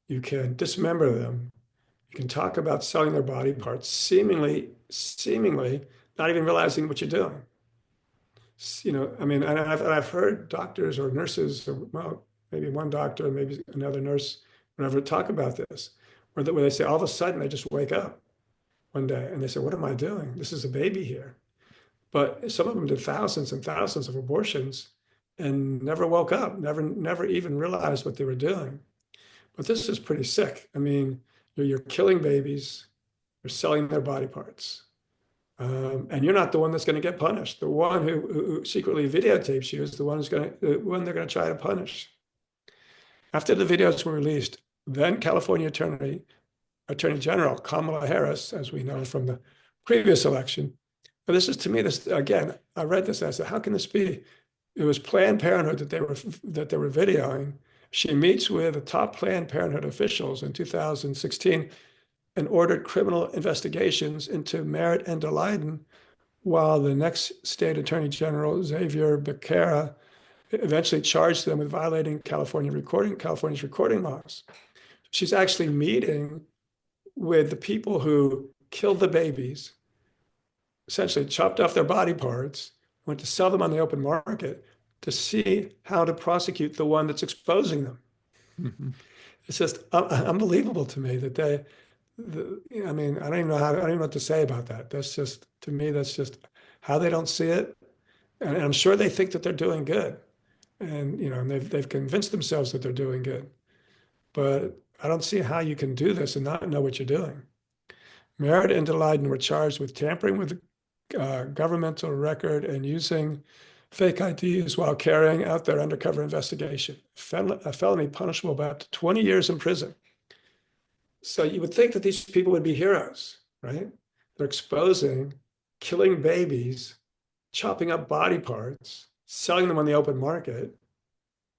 you can dismember them, you can talk about selling their body parts, seemingly not even realizing what you're doing. You know, I mean, and I've heard doctors or nurses, or, well, maybe one doctor, maybe another nurse, whatever, talk about this, where they say all of a sudden they just wake up one day and they say, "What am I doing? This is a baby here." But some of them did thousands and thousands of abortions and never woke up, never even realized what they were doing. But this is pretty sick. I mean, you're killing babies, you're selling their body parts. And you're not the one that's going to get punished. The one who secretly videotapes you is the one they're going to try to punish. After the videos were released, then California Attorney General Kamala Harris, as we know from the previous election, but this is, to me, this again, I read this and I said, how can this be? It was Planned Parenthood that they were videoing. She meets with the top Planned Parenthood officials in 2016 and ordered criminal investigations into Merritt and Daleiden, while the next state attorney general, Xavier Becerra, eventually charged them with violating California's recording laws. She's actually meeting with the people who killed the babies, essentially chopped off their body parts, went to sell them on the open market to see how to prosecute the one that's exposing them. Mm-hmm. It's just unbelievable to me that I mean, I don't even know what to say about that. That's just, to me, that's just how they don't see it. And I'm sure they think that they're doing good. And, you know, and they've convinced themselves that they're doing good. But I don't see how you can do this and not know what you're doing. Merritt and Daleiden were charged with tampering with governmental record and using fake IDs while carrying out their undercover investigation, a felony punishable by up to 20 years in prison. So you would think that these people would be heroes, right? They're exposing, killing babies, chopping up body parts, selling them on the open market.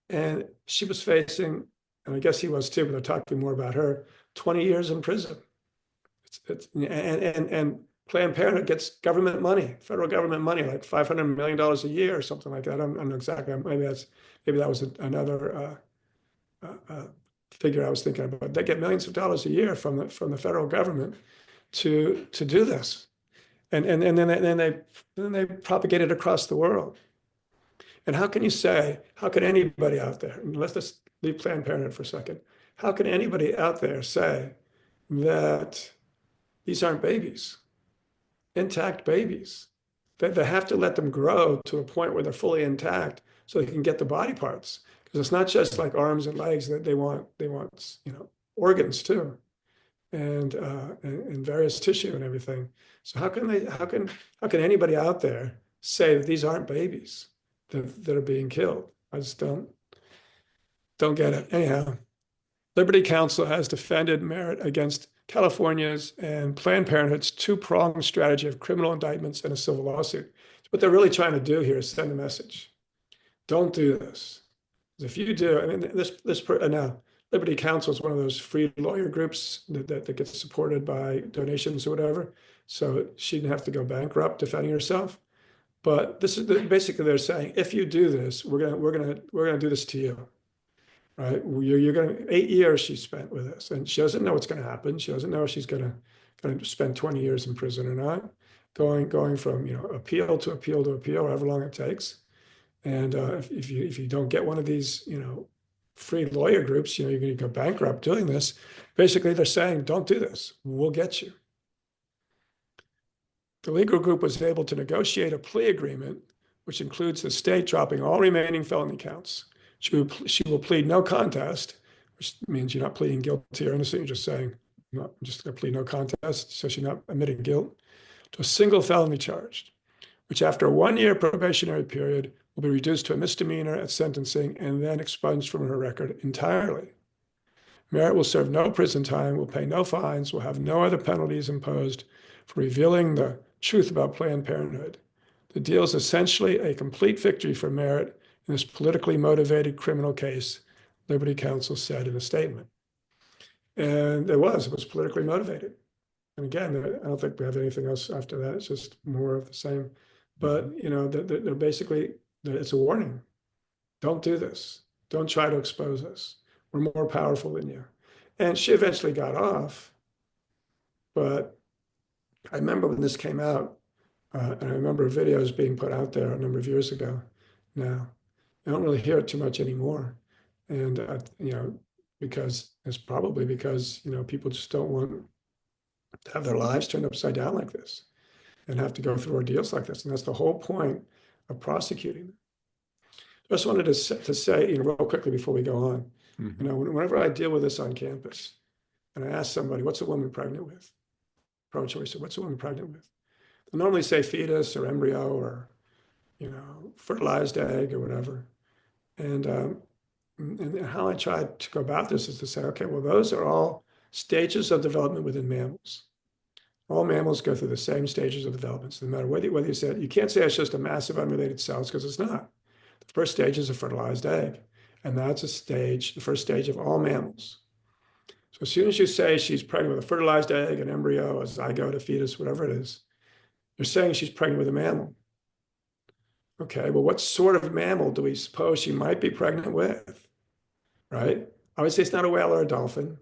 And she was facing, and I guess he was too, but they're talking more about her, 20 years in prison. And Planned Parenthood gets government money, federal government money, like $500 million a year or something like that. I don't know exactly. Maybe that was another figure I was thinking about. They get millions of dollars a year from the federal government to do this, and then they propagate it across the world. And how can anybody out there, and let's just leave Planned Parenthood for a second, how can anybody out there say that these aren't babies, intact babies? They have to let them grow to a point where they're fully intact so they can get the body parts. Because it's not just like arms and legs that they want, you know, organs too. and various tissue and everything. So how can anybody out there say that these aren't babies that are being killed? I just don't get it. Anyhow, Liberty Counsel has defended Merritt against California's and Planned Parenthood's two-pronged strategy of criminal indictments and a civil lawsuit. What they're really trying to do here is send a message. Don't do this. If you do, I mean, now Liberty Counsel is one of those free lawyer groups that gets supported by donations or whatever. So she didn't have to go bankrupt defending herself. But this is basically they're saying, if you do this, we're gonna do this to you, right? You're gonna 8 years she spent with us, and she doesn't know what's gonna happen. She doesn't know if she's gonna spend 20 years in prison or not. Going from appeal to appeal to appeal, however long it takes. And if you don't get one of these free lawyer groups, you're going to go bankrupt doing this. Basically, they're saying, don't do this. We'll get you. The legal group was able to negotiate a plea agreement, which includes the state dropping all remaining felony counts. She will plead no contest, which means you're not pleading guilty or innocent. You're just saying, no, I'm just going to plead no contest. So she's not admitting guilt to a single felony charge, which after a 1-year probationary period will be reduced to a misdemeanor at sentencing and then expunged from her record entirely. Merritt will serve no prison time, will pay no fines, will have no other penalties imposed for revealing the truth about Planned Parenthood. The deal is essentially a complete victory for Merritt in this politically motivated criminal case, Liberty Counsel said in a statement. And it was politically motivated. And again, I don't think we have anything else after that. It's just more of the same. But they're basically, it's a warning. Don't do this. Don't try to expose us. We're more powerful than you. And she eventually got off. But I remember when this came out, and I remember videos being put out there a number of years ago. Now, I don't really hear it too much anymore. And, because it's probably because, people just don't want to have their lives turned upside down like this and have to go through ordeals like this. And that's the whole point of prosecuting. I just wanted to say, real quickly before we go on, whenever I deal with this on campus and I ask somebody, what's a woman pregnant with? Pro-choice, what's a woman pregnant with? They'll normally say fetus or embryo or, fertilized egg or whatever. And how I try to go about this is to say, okay, well, those are all stages of development within mammals. All mammals go through the same stages of development. So no matter whether you say, you can't say it's just a mass of unrelated cells because it's not. The first stage is a fertilized egg. And that's the first stage of all mammals. So as soon as you say she's pregnant with a fertilized egg, an embryo, a zygote, a fetus, whatever it is, you're saying she's pregnant with a mammal. Okay, well, what sort of mammal do we suppose she might be pregnant with? Right? Obviously, it's not a whale or a dolphin.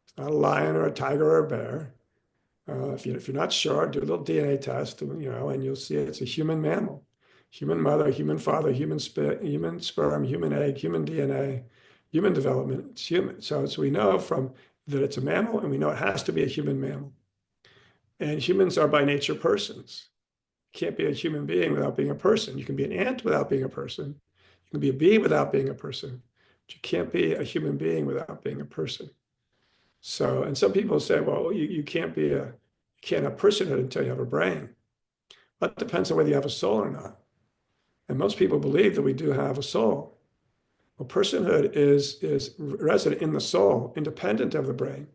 It's not a lion or a tiger or a bear. If you're not sure, do a little DNA test, and you'll see it's a human mammal. Human mother, human father, human sperm, human egg, human DNA, human development. It's human. So we know that it's a mammal, and we know it has to be a human mammal. And humans are by nature persons. You can't be a human being without being a person. You can be an ant without being a person. You can be a bee without being a person. But you can't be a human being without being a person. So, and some people say, well, you can't have personhood until you have a brain. That depends on whether you have a soul or not. And most people believe that we do have a soul. Well, personhood is resident in the soul, independent of the brain.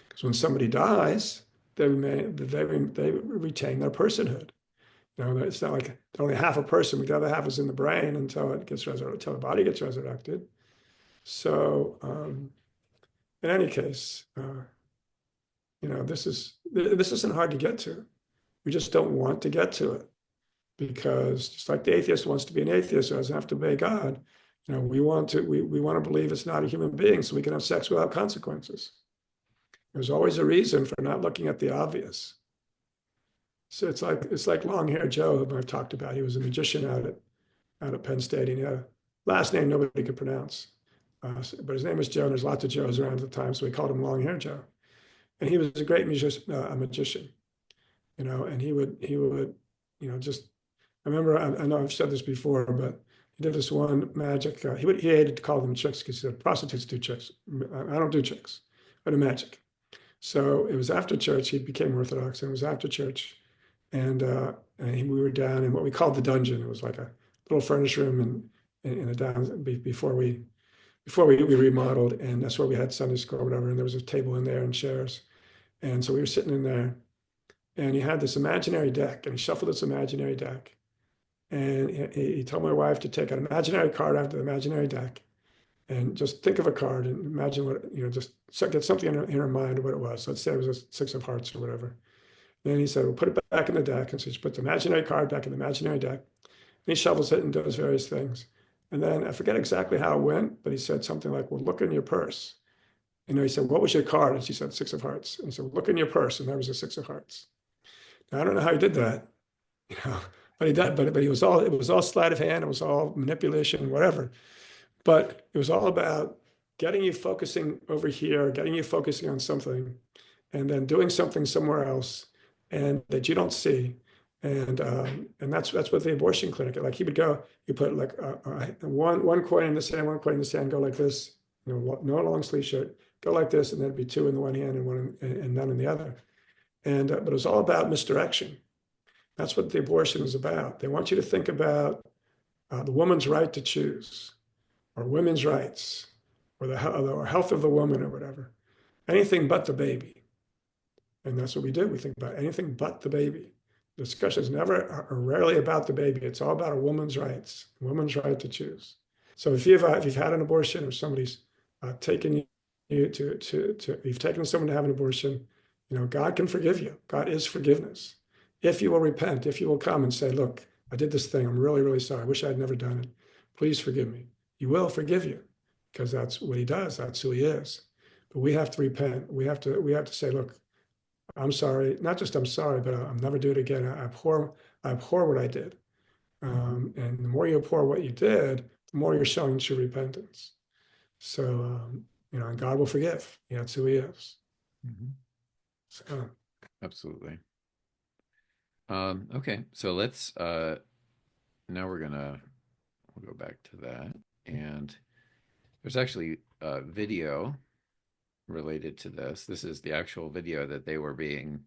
Because when somebody dies, they retain their personhood. It's not like they're only half a person, but the other half is in the brain until the body gets resurrected. So, in any case, this isn't hard to get to. We just don't want to get to it because just like the atheist wants to be an atheist, so doesn't have to obey God. We want to believe it's not a human being, so we can have sex without consequences. There's always a reason for not looking at the obvious. So it's like Long-Haired Joe, whom I've talked about. He was a magician out at Penn State. And he had a last name nobody could pronounce. But his name was Joe, and there's lots of Joes around at the time, so we called him Long-Haired Joe. And he was a great magician, and he would, just, I remember, I know I've said this before, but he did this one magic. He hated to call them tricks because he said, prostitutes do tricks. I don't do tricks, I do magic. So it was after church, he became Orthodox, and it was after church. We were down in what we called the dungeon. It was like a little furnished room in a down before we remodeled, and that's where we had Sunday school or whatever. And there was a table in there and chairs. And so we were sitting in there, and he had this imaginary deck, and he shuffled this imaginary deck. And he told my wife to take an imaginary card out of the imaginary deck and just think of a card and imagine what, just get something in her mind of what it was. So let's say it was a 6 of hearts or whatever. Then he said, we'll put it back in the deck. And so he put the imaginary card back in the imaginary deck. And he shuffles it and does various things. And then I forget exactly how it went, but he said something like, well, look in your purse. He said, what was your card? And she said, 6 of hearts. And he said, look in your purse. And there was a 6 of hearts. Now, I don't know how he did that, you know, but he did, but it was all sleight of hand. It was all manipulation, whatever. But it was all about getting you focusing over here, getting you focusing on something, and then doing something somewhere else, and that you don't see. And that's what the abortion clinic, like he would go, you put like one coin in the sand, one coin in the sand, go like this, no long sleeve shirt, go like this, and then it'd be 2 in the one hand and one and none in the other. But it was all about misdirection. That's what the abortion is about. They want you to think about the woman's right to choose, or women's rights, or the health of the woman, or whatever. Anything but the baby. And that's what we do. We think about anything but the baby. The discussion is never or rarely about the baby. It's all about a woman's rights, a woman's right to choose. So if you've had an abortion, or somebody's taken you you've taken someone to have an abortion, God can forgive you. God is forgiveness. If you will repent, if you will come and say, look, I did this thing. I'm really, really sorry. I wish I had never done it. Please forgive me. He will forgive you, because that's what he does. That's who he is. But we have to repent. We have to say, look, I'm sorry. Not just I'm sorry, but I'll never do it again. I abhor what I did. And the more you abhor what you did, the more you're showing true repentance. So, and God will forgive. That's who he is. Mm-hmm. So. Absolutely. Okay, so let's now we'll go back to that, and there's actually a video related to this. This is the actual video that they were being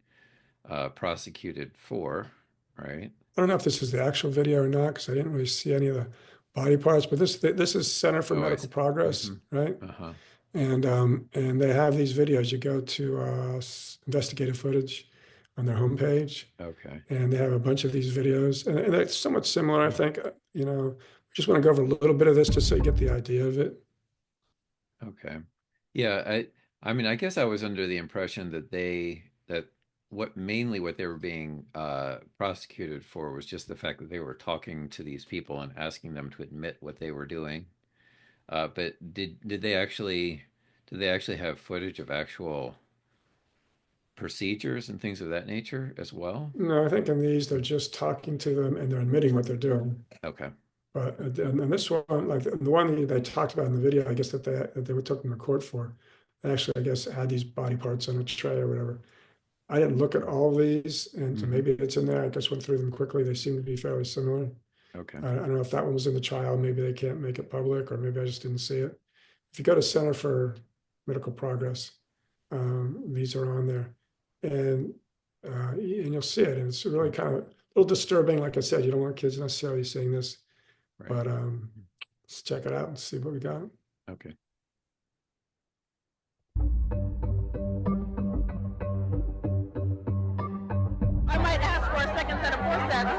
prosecuted for, right? I don't know if this is the actual video or not, because I didn't really see any of the body parts, but this is Center for Medical Progress, right? Uh-huh. And they have these videos. You go to investigative footage on their homepage. Okay. And they have a bunch of these videos, and they're somewhat similar, I think. We just want to go over a little bit of this just so you get the idea of it. Okay. Yeah, I mean, I guess I was under the impression that what they were being prosecuted for was just the fact that they were talking to these people and asking them to admit what they were doing. But did they actually have footage of actual procedures and things of that nature as well? No, I think in these they're just talking to them and they're admitting what they're doing. Okay. But and this one, like the one that they talked about in the video, I guess that they would took them to court for, they actually, I guess, had these body parts on a tray or whatever. I didn't look at all these, and so maybe it's in there. I just went through them quickly. They seem to be fairly similar. Okay. I don't know if that one was in the trial. Maybe they can't make it public, or maybe I just didn't see it. If you go to Center for Medical Progress, these are on there, and you'll see it. And it's really kind of a little disturbing. Like I said, you don't want kids necessarily seeing this, Right. but let's check it out and see what we got. Okay. I might ask for a second set of forceps.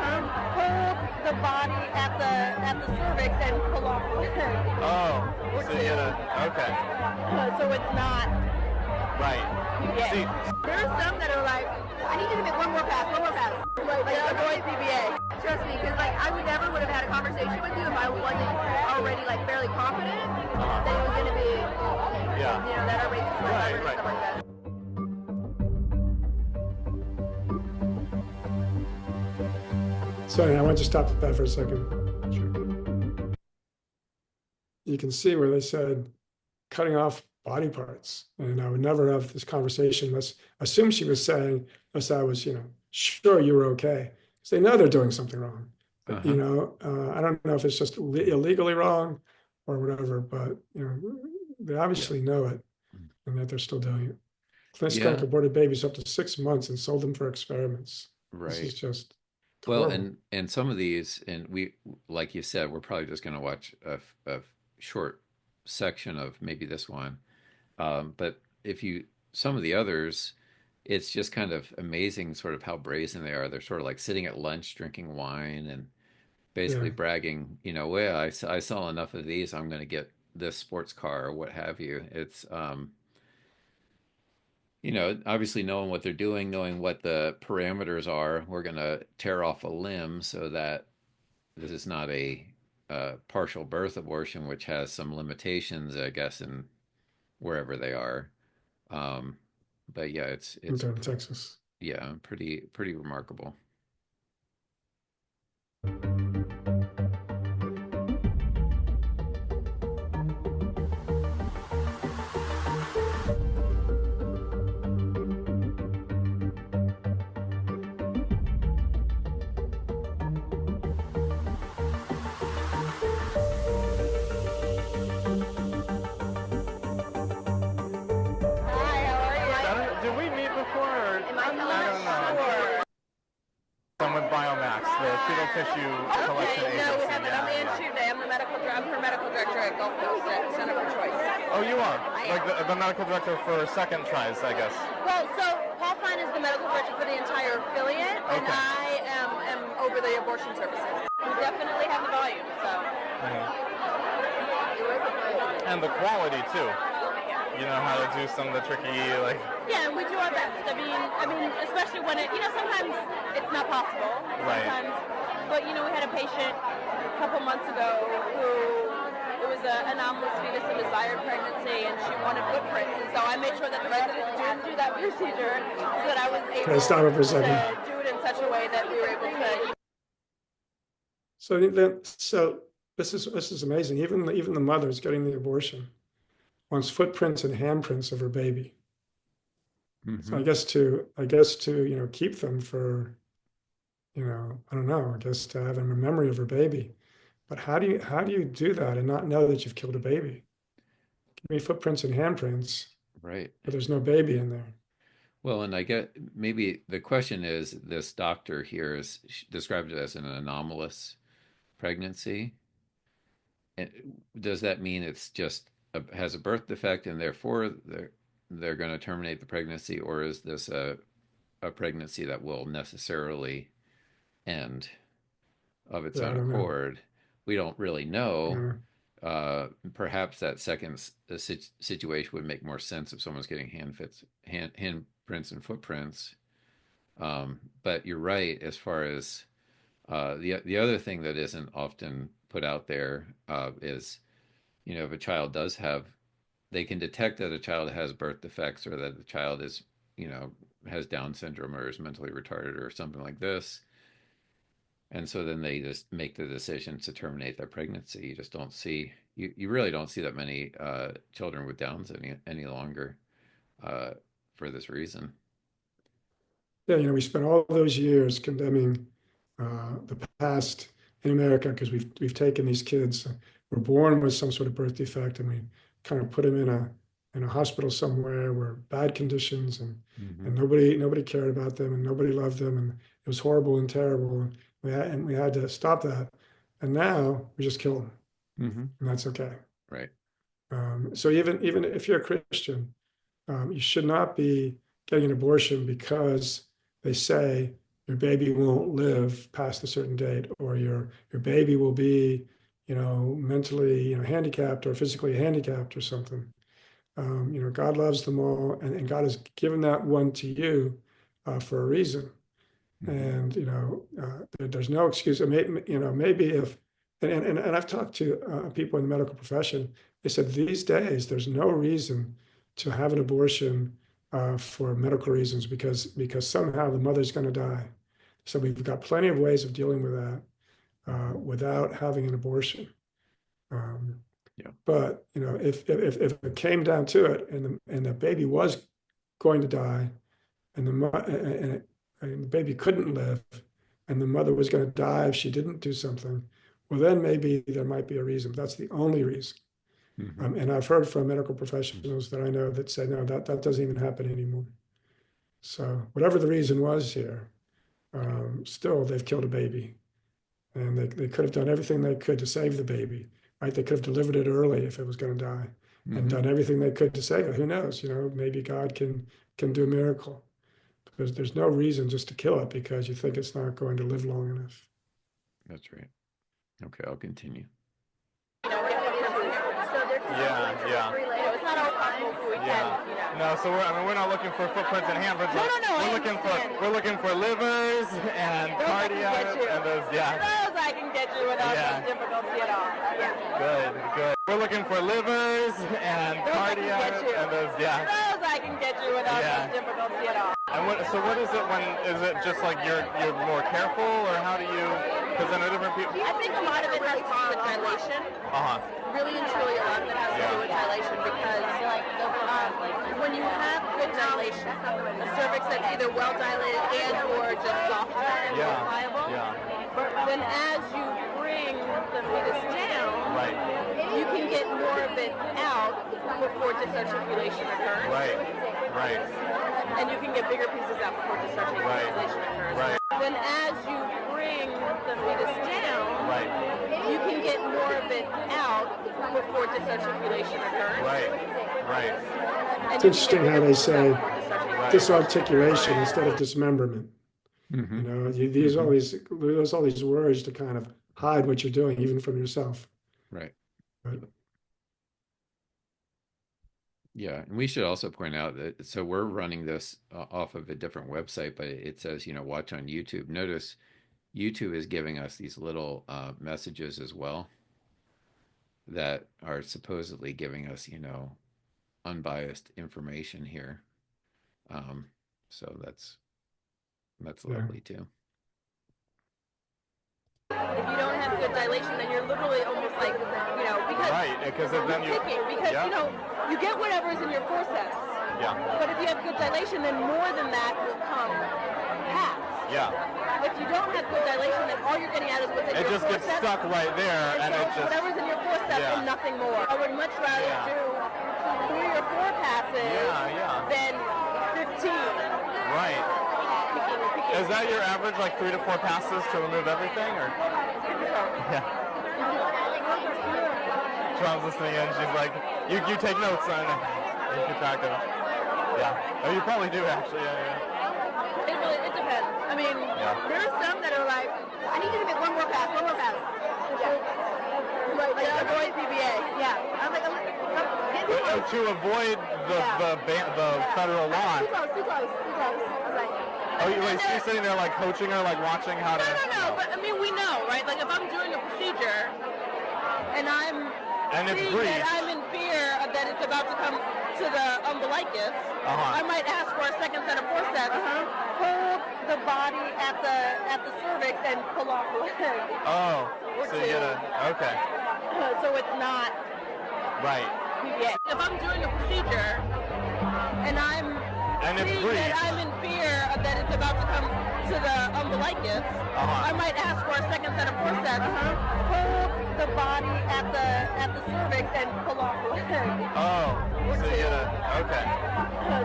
Hold the body at the cervix and pull off the head. Oh, so you gotta, okay. So it's not. Right. Yeah. See, There are some that are like, I need you to make one more pass. Like avoid PBA. Trust me, because like I would have had a conversation with you if I wasn't already like fairly confident that it was going to be, that our race is Right. and stuff like that. Sorry, I want to stop that for a second. You can see where they said cutting off body parts, and I would never have this conversation. Let's assume she was saying, unless I was, sure you were okay, because they know they're doing something wrong. But, I don't know if it's just illegally wrong or whatever, but they obviously know it, and that they're still doing it. Flint skunk aborted babies up to 6 months and sold them for experiments. This is Right. just Well, horrible. and some of these, and we, like you said, we're probably just going to watch a short section of maybe this one. But if you, some of the others, it's just kind of amazing sort of how brazen they are. They're sort of like sitting at lunch drinking wine and basically Yeah, bragging, well, I saw enough of these, I'm going to get this sports car or what have you. It's, obviously knowing what they're doing, knowing what the parameters are, we're going to tear off a limb so that this is not a partial birth abortion, which has some limitations, I guess, in wherever they are. Um, but yeah, it's down in Texas. yeah, pretty remarkable. Hi, how are you? Did we meet before? Or, Am I I don't know. sure? I'm with Biomax, the fetal tissue collection Okay, no, we agency. haven't. I'm Ann Tuesday. I'm her medical director at Gulf Coast at Center for Choice. Oh, you are? I Like the medical director for second tries, I guess. Well, so Paul Fine is the medical director for the entire affiliate, and Okay. I am over the abortion services. We definitely have the volume, so. It was a pleasure. And the quality, too. You know how to do some of the tricky, like... Yeah, we do our best. I mean, especially when sometimes it's not possible. Right. Sometimes, but we had a patient a couple months ago who it was an anomalous fetus, a desired pregnancy, and she wanted footprints. And so I made sure that the residents didn't do that procedure, so that I was able Okay, stop it for a second. to do it in such a way that we were able to. So this is amazing. Even the mother's getting the abortion wants footprints and handprints of her baby. So I guess to keep them for, I don't know, I guess to have in a memory of her baby. But how do you do that and not know that you've killed a baby? Give me footprints and handprints, Right. but there's no baby in there. Well, and I get maybe the question is this doctor here is described it as an anomalous pregnancy. And does that mean it's just has a birth defect and therefore they're going to terminate the pregnancy, or is this a pregnancy that will necessarily end of its Yeah, I own don't know. accord? We don't really know. Yeah. Perhaps that second situation would make more sense if someone's getting handprints and footprints. But you're right as far as the other thing that isn't often put out there is, if a child does have, they can detect that a child has birth defects or that the child is, has Down syndrome or is mentally retarded or something like this. And so then they just make the decision to terminate their pregnancy. You just don't see, you really don't see that many children with Downs any longer for this reason. Yeah, we spent all those years condemning the past in America because we've taken these kids were born with some sort of birth defect and we kind of put them in a hospital somewhere where bad conditions and nobody cared about them and nobody loved them and it was horrible and terrible and we had to stop that, and now we just kill them, and that's okay. Right. So even if you're a Christian, you should not be getting an abortion because they say your baby won't live past a certain date, or your baby will be, mentally, handicapped or physically handicapped or something. God loves them all, and God has given that one to you for a reason. And there's no excuse. Maybe if, and I've talked to people in the medical profession. They said these days there's no reason to have an abortion for medical reasons because somehow the mother's going to die. So we've got plenty of ways of dealing with that without having an abortion. But if it came down to it, and the baby was going to die, and the baby couldn't live, and the mother was going to die if she didn't do something, well, then maybe there might be a reason. But that's the only reason. Mhm. And I've heard from medical professionals that I know that say, no, that doesn't even happen anymore. So whatever the reason was here, still they've killed a baby. And they could have done everything they could to save the baby, right? They could have delivered it early if it was going to die, and Mhm. done everything they could to save it. Who knows? Maybe God can do a miracle. Because there's no reason just to kill it because you think it's not going to live long enough. That's right. Okay, I'll continue. Yeah. It's not all possible, so we Yeah. can, No, so we're not looking for footprints and handprints. No, We're looking for livers and Those I can cardiac get you. and those. Yeah. Those I can get you without Yeah. much difficulty at all. Yeah. Good. We're looking for livers and Those I can cardiac get you. and those. Yeah. Those I can get you without Yeah. much difficulty at all. And what is it when, is it just like you're more careful, or how do you, because I know different people. I think a lot of it has to do with dilation. Really and truly a lot of it has to do with dilation because when you have good dilation, a cervix that's either well dilated and or just softer and more pliable, then as you bring the fetus down, you can get more of it out before disarticulation occurs. Right. And you can get bigger pieces out before disarticulation occurs. Then as you bring the fetus down, you can get more of it out before disarticulation occurs. Right. And It's you can interesting get how bigger they pieces out say before disarticulation instead of dismemberment. Mhm. You use all these words to kind of hide what you're doing, even from yourself. Right. Right. Yeah, and we should also point out that so we're running this off of a different website, but it says, watch on YouTube. Notice YouTube is giving us these little messages as well that are supposedly giving us, unbiased information here. So that's lovely too. If you don't have good dilation, then you're literally almost like, because then you picking, because you get whatever's in your forceps. But if you have good dilation, then more than that will come past. If you don't have good dilation, then all you're getting at is within your It just forceps. gets stuck right there, and so it just. whatever's in your forceps and nothing more. I would much rather do 3 or 4 passes than 15. Right. Picking. Is that your average, like 3 to 4 passes to remove everything, or? Yeah. Sean's listening in. She's like, you take notes on it. You keep track of it. Yeah. Oh, you probably do actually. Yeah. It depends. I mean, there are some that are like, I need you to make one more pass. Like avoid PBA. Yeah. I'm like, To avoid the federal law. Too close. I was like, Oh, wait, so you're sitting there like coaching her, like watching how to. No. But I mean, we know, right? Like if I'm doing a procedure and it's seeing brief. that I'm in fear that it's about to come to the umbilicus, I might ask for a second set of forceps. Hold the body at the cervix and pull off the leg. Oh, so you get okay. So it's not Right. PBA. If I'm doing a procedure and it's seeing brief. that I'm in fear that it's about to come to the umbilicus, I might ask for a second set of forceps. Hold the body at the cervix and pull off the leg. Oh, so you get okay.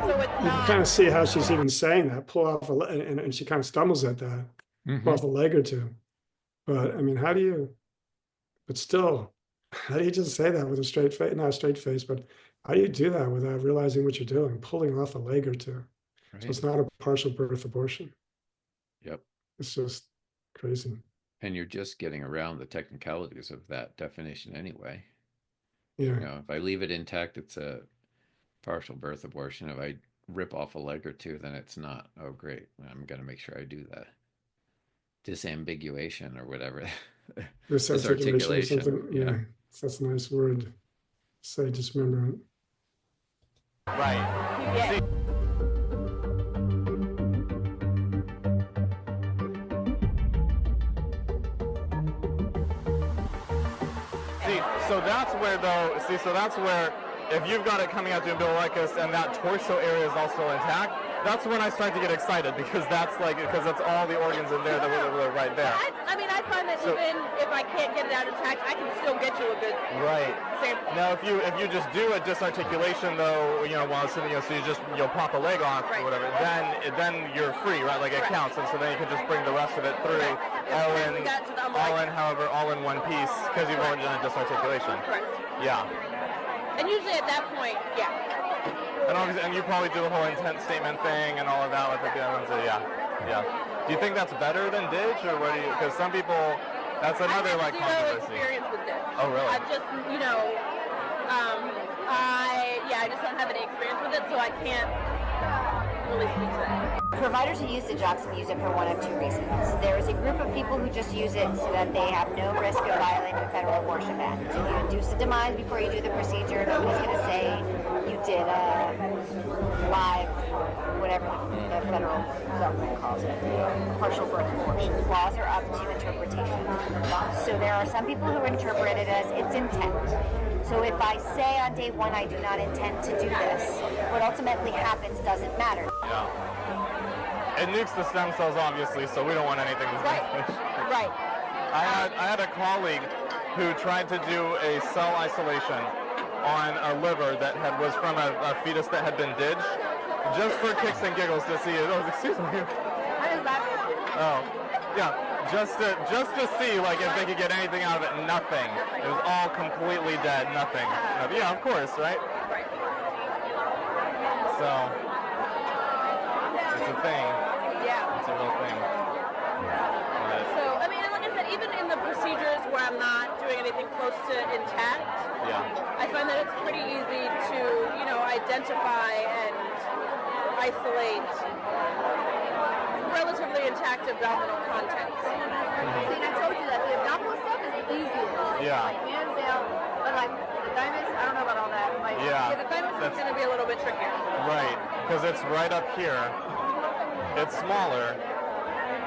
So it's You can not. kind of see how she's even saying that, pull off and she kind of stumbles at that, pull off a leg or two. But I mean, how do you just say that with a straight face, not a straight face, but how do you do that without realizing what you're doing, pulling off a leg or two? Right. So it's not a partial birth abortion. Yep. It's just crazy. And you're just getting around the technicalities of that definition anyway. Yeah. If I leave it intact, it's a partial birth abortion. If I rip off a leg or two, then it's not. Oh, great. I'm going to make sure I do that. Disambiguation or whatever. Disarticulation or something. Yeah. That's a nice word. Say dismemberment. Right. So that's where if you've got it coming out to umbilicus and that torso area is also intact, that's when I start to get excited, because that's all the organs in there that were right there. I mean, I find that even if I can't get it out intact, I can still get you a good sample. Now, if you just do a disarticulation though, while sitting, so you'll pop a leg off or whatever, then you're free, right? Like it counts, and so then you can just bring the rest of it through, all in one piece, because you've already done a disarticulation. Correct. Yeah. And usually at that point, yeah. And you probably do the whole intent statement thing and all of that with the ones. Yeah. Do you think that's better than ditch, or what do you? Because some people, that's another I have zero controversy. experience with ditch. Oh, really? I've just, I just don't have any experience with it, so I can't really speak to that. Providers who use digoxin use it for one of two reasons. There is a group of people who just use it so that they have no risk of violating the federal abortion ban. If you induce a demise before you do the procedure, nobody's going to say you did a live, whatever the federal government calls it, partial birth abortion. Laws are up to interpretation. So there are some people who interpret it as it's intent. So if I say on day one I do not intend to do this, what ultimately happens doesn't matter. Yeah. It nukes the stem cells, obviously, so we don't want anything to Right. I had a colleague who tried to do a cell isolation on a liver that was from a fetus that had been ditched, just for kicks and giggles to see it. Oh, excuse me. How does that make you? Oh, yeah. Just to see, like, if they could get anything out of it. Nothing. It was all completely dead. Nothing. Yeah, of course, right? Right. So it's a thing. Yeah. It's a real thing. So, I mean, like I said, even in the procedures where I'm not doing anything close to intact, I find that it's pretty easy to, identify and isolate relatively intact abdominal contents. See, I told you that the abdominal stuff is the easiest. Yeah. Like, hands down. But like the thymus, I don't know about all that. Like, Yeah. The thymus is going to be a little bit trickier. Right, because it's right up here. It's smaller,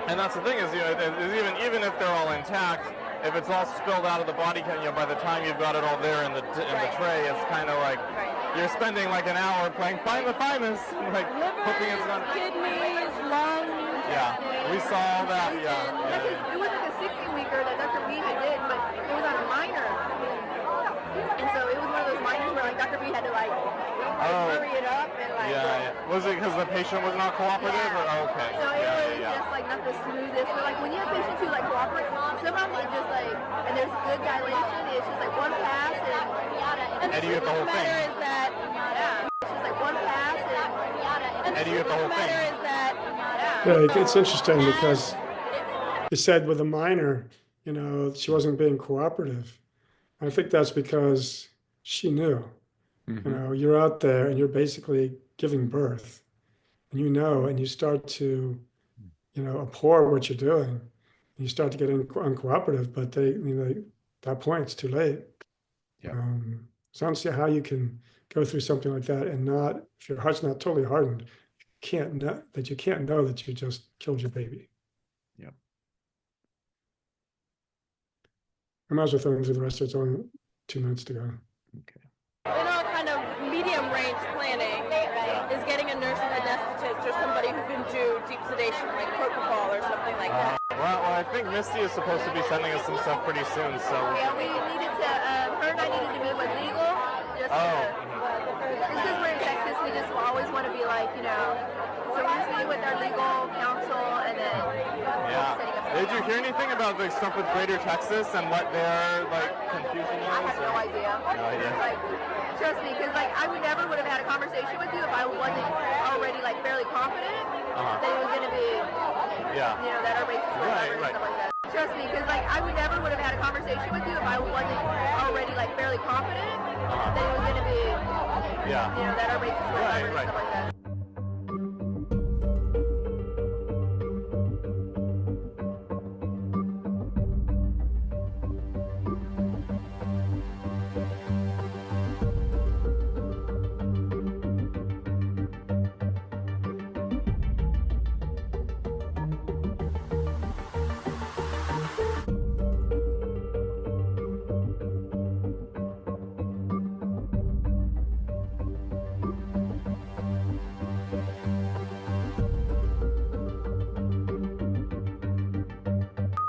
and that's the thing is, even if they're all intact, if it's all spilled out of the body, by the time you've got it all there in the tray, it's kind of like you're spending like an hour playing find the thymus, like hoping it's not. Kidneys, lungs. Yeah, we saw all that. Yeah. It was like a 60-weeker that Dr. B did, but it was on a minor. And so it was one of those minors where like Dr. B had to like hurry it up and like. Yeah. Was it because the patient was not cooperative? Or okay. So it was just like not the smoothest. But like when you have patients who like cooperate, sometimes it just like, and there's good dilation, it's just like one pass and And you get the whole thing. Is that, it's just like one pass And you get the whole thing. is that, Yeah, it's interesting because you said with a minor, she wasn't being cooperative. I think that's because she knew, you're out there and you're basically giving birth, and and you start to, abhor what you're doing, and you start to get uncooperative. But at that point, it's too late. Yeah. So I don't see how you can go through something like that and not, if your heart's not totally hardened, you can't know that you just killed your baby. Yep. I might as well throw into the rest of it. It's only 2 minutes to go. Okay. in our kind of medium range planning is getting a nurse anesthetist or somebody who can do deep sedation like propofol or something like that. Well, I think Misty is supposed to be sending us some stuff pretty soon, so. Yeah, we needed to, her and I needed to meet with legal. Just because we're in Texas, we just always want to be like, so we're just meeting with our legal counsel and then setting up. Did you hear anything about the stuff with Greater Texas and what their confusion is? I have no idea. No idea. Trust me, because I would never would have had a conversation with you if I wasn't already fairly confident that it was going to be, that our race is and stuff like that. Trust me, because I would never would have had a conversation with you if I wasn't already fairly confident that it was going to be, that our race is and stuff like that.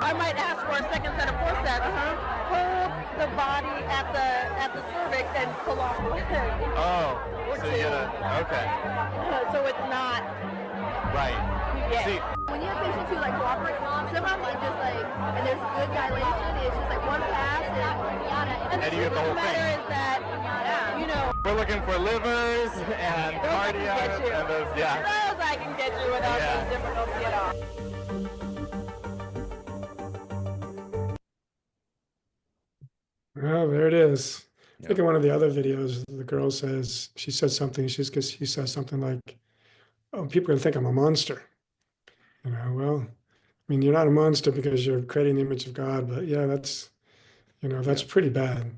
I might ask for a second set of forceps. Hold the body at the cervix and pull off the leg. Oh, so you gotta, okay. So it's not. Right. Yeah. See, When you have patients who like cooperate, sometimes it just like, and there's good dilation, it's just like one pass And the you get the whole matter thing. is that, you know, we're looking for livers and those I can cardiac get you. and those, yeah. Those I can get you without Yeah. any difficulty at all. Oh, there it is. I think Yep. in one of the other videos, the girl says, she says something, she says something like, oh, people are gonna think I'm a monster. Well, I mean, you're not a monster because you're creating the image of God, but yeah, that's Yeah. pretty bad.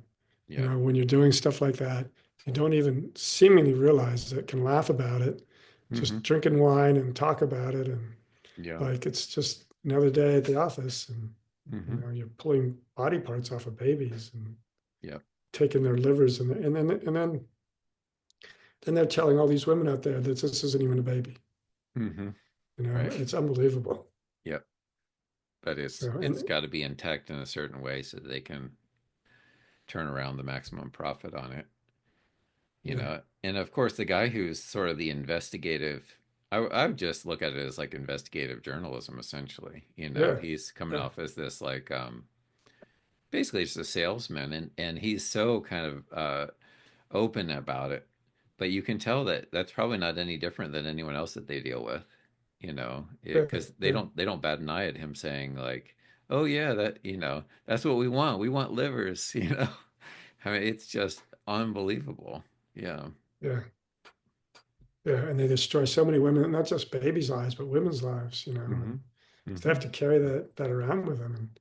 Yeah. When you're doing stuff like that, you don't even seemingly realize it, can laugh about it, just Mhm. drinking wine and talk about it, and Yeah. like it's just another day at the office, and Mhm. you're pulling body parts off of babies and Yeah. taking their livers, and then they're telling all these women out there that this isn't even a baby. Mhm. Right. It's unbelievable. Yep. But So, it's got to be intact in a certain way so they can turn around the maximum profit on it. Yeah. And of course the guy who's sort of the investigative, I would just look at it as like investigative journalism essentially. Yeah. He's coming Yeah. off as this like basically just a salesman, and he's so kind of open about it, but you can tell that that's probably not any different than anyone else that they deal with, Yeah. because Yeah. they don't bat an eye at him saying like, oh yeah, that that's what we want livers. I mean, it's just unbelievable. Yeah. Yeah. Yeah. And they destroy so many women, not just babies' lives, but women's lives, Mm-hmm. and they Mm-hmm. have to carry that around with them.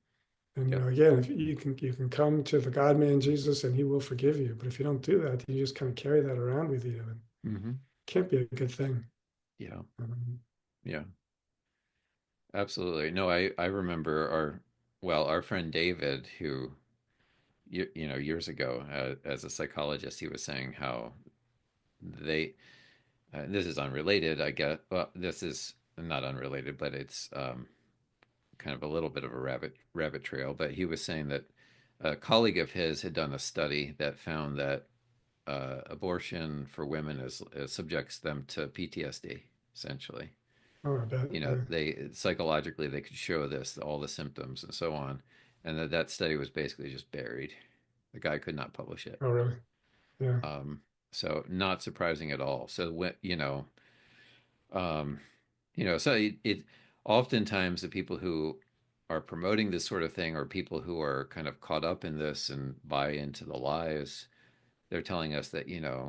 And Yep. again, if you can come to the God man Jesus and he will forgive you. But if you don't do that, you just kind of carry that around with you. And Mm-hmm. it can't be a good thing. Yeah. Um, Yeah. Absolutely. No, I remember our friend David, who years ago, as a psychologist, he was saying how they this is unrelated, I guess. Well, this is not unrelated, but it's kind of a little bit of a rabbit trail. But he was saying that a colleague of his had done a study that found that abortion for women subjects them to PTSD, essentially. oh, I bet. Yeah. They psychologically they could show this, all the symptoms and so on, and that study was basically just buried. The guy could not publish it. Oh, really? Yeah. Um, so not surprising at all. So when um, so it oftentimes the people who are promoting this sort of thing are people who are kind of caught up in this and buy into the lies. They're telling us that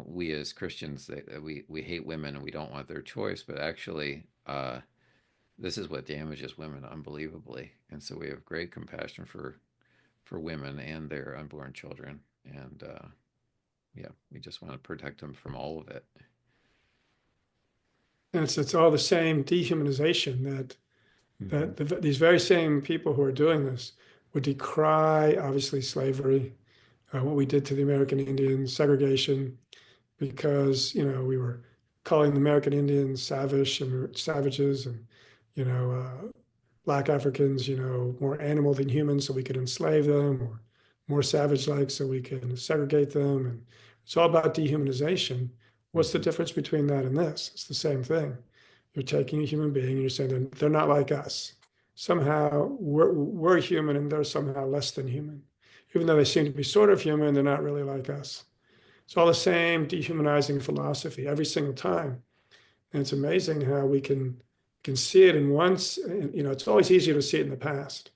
we as Christians that we hate women and we don't want their choice, but actually this is what damages women unbelievably, and so we have great compassion for women and their unborn children, and yeah, we just want to protect them from all of it. And it's all the same dehumanization that these very same people who are doing this would decry, obviously, slavery, what we did to the American Indians, segregation, because we were calling the American Indians savages, and Black Africans, more animal than human, so we could enslave them, or more savage-like, so we can segregate them. And it's all about dehumanization. What's the Mm-hmm. difference between that and this? It's the same thing. You're taking a human being and you're saying they're not like us. Somehow we're human and they're somehow less than human. Even though they seem to be sort of human, they're not really like us. It's all the same dehumanizing philosophy every single time. And it's amazing how we can see it in once. It's always easier to see it in the past.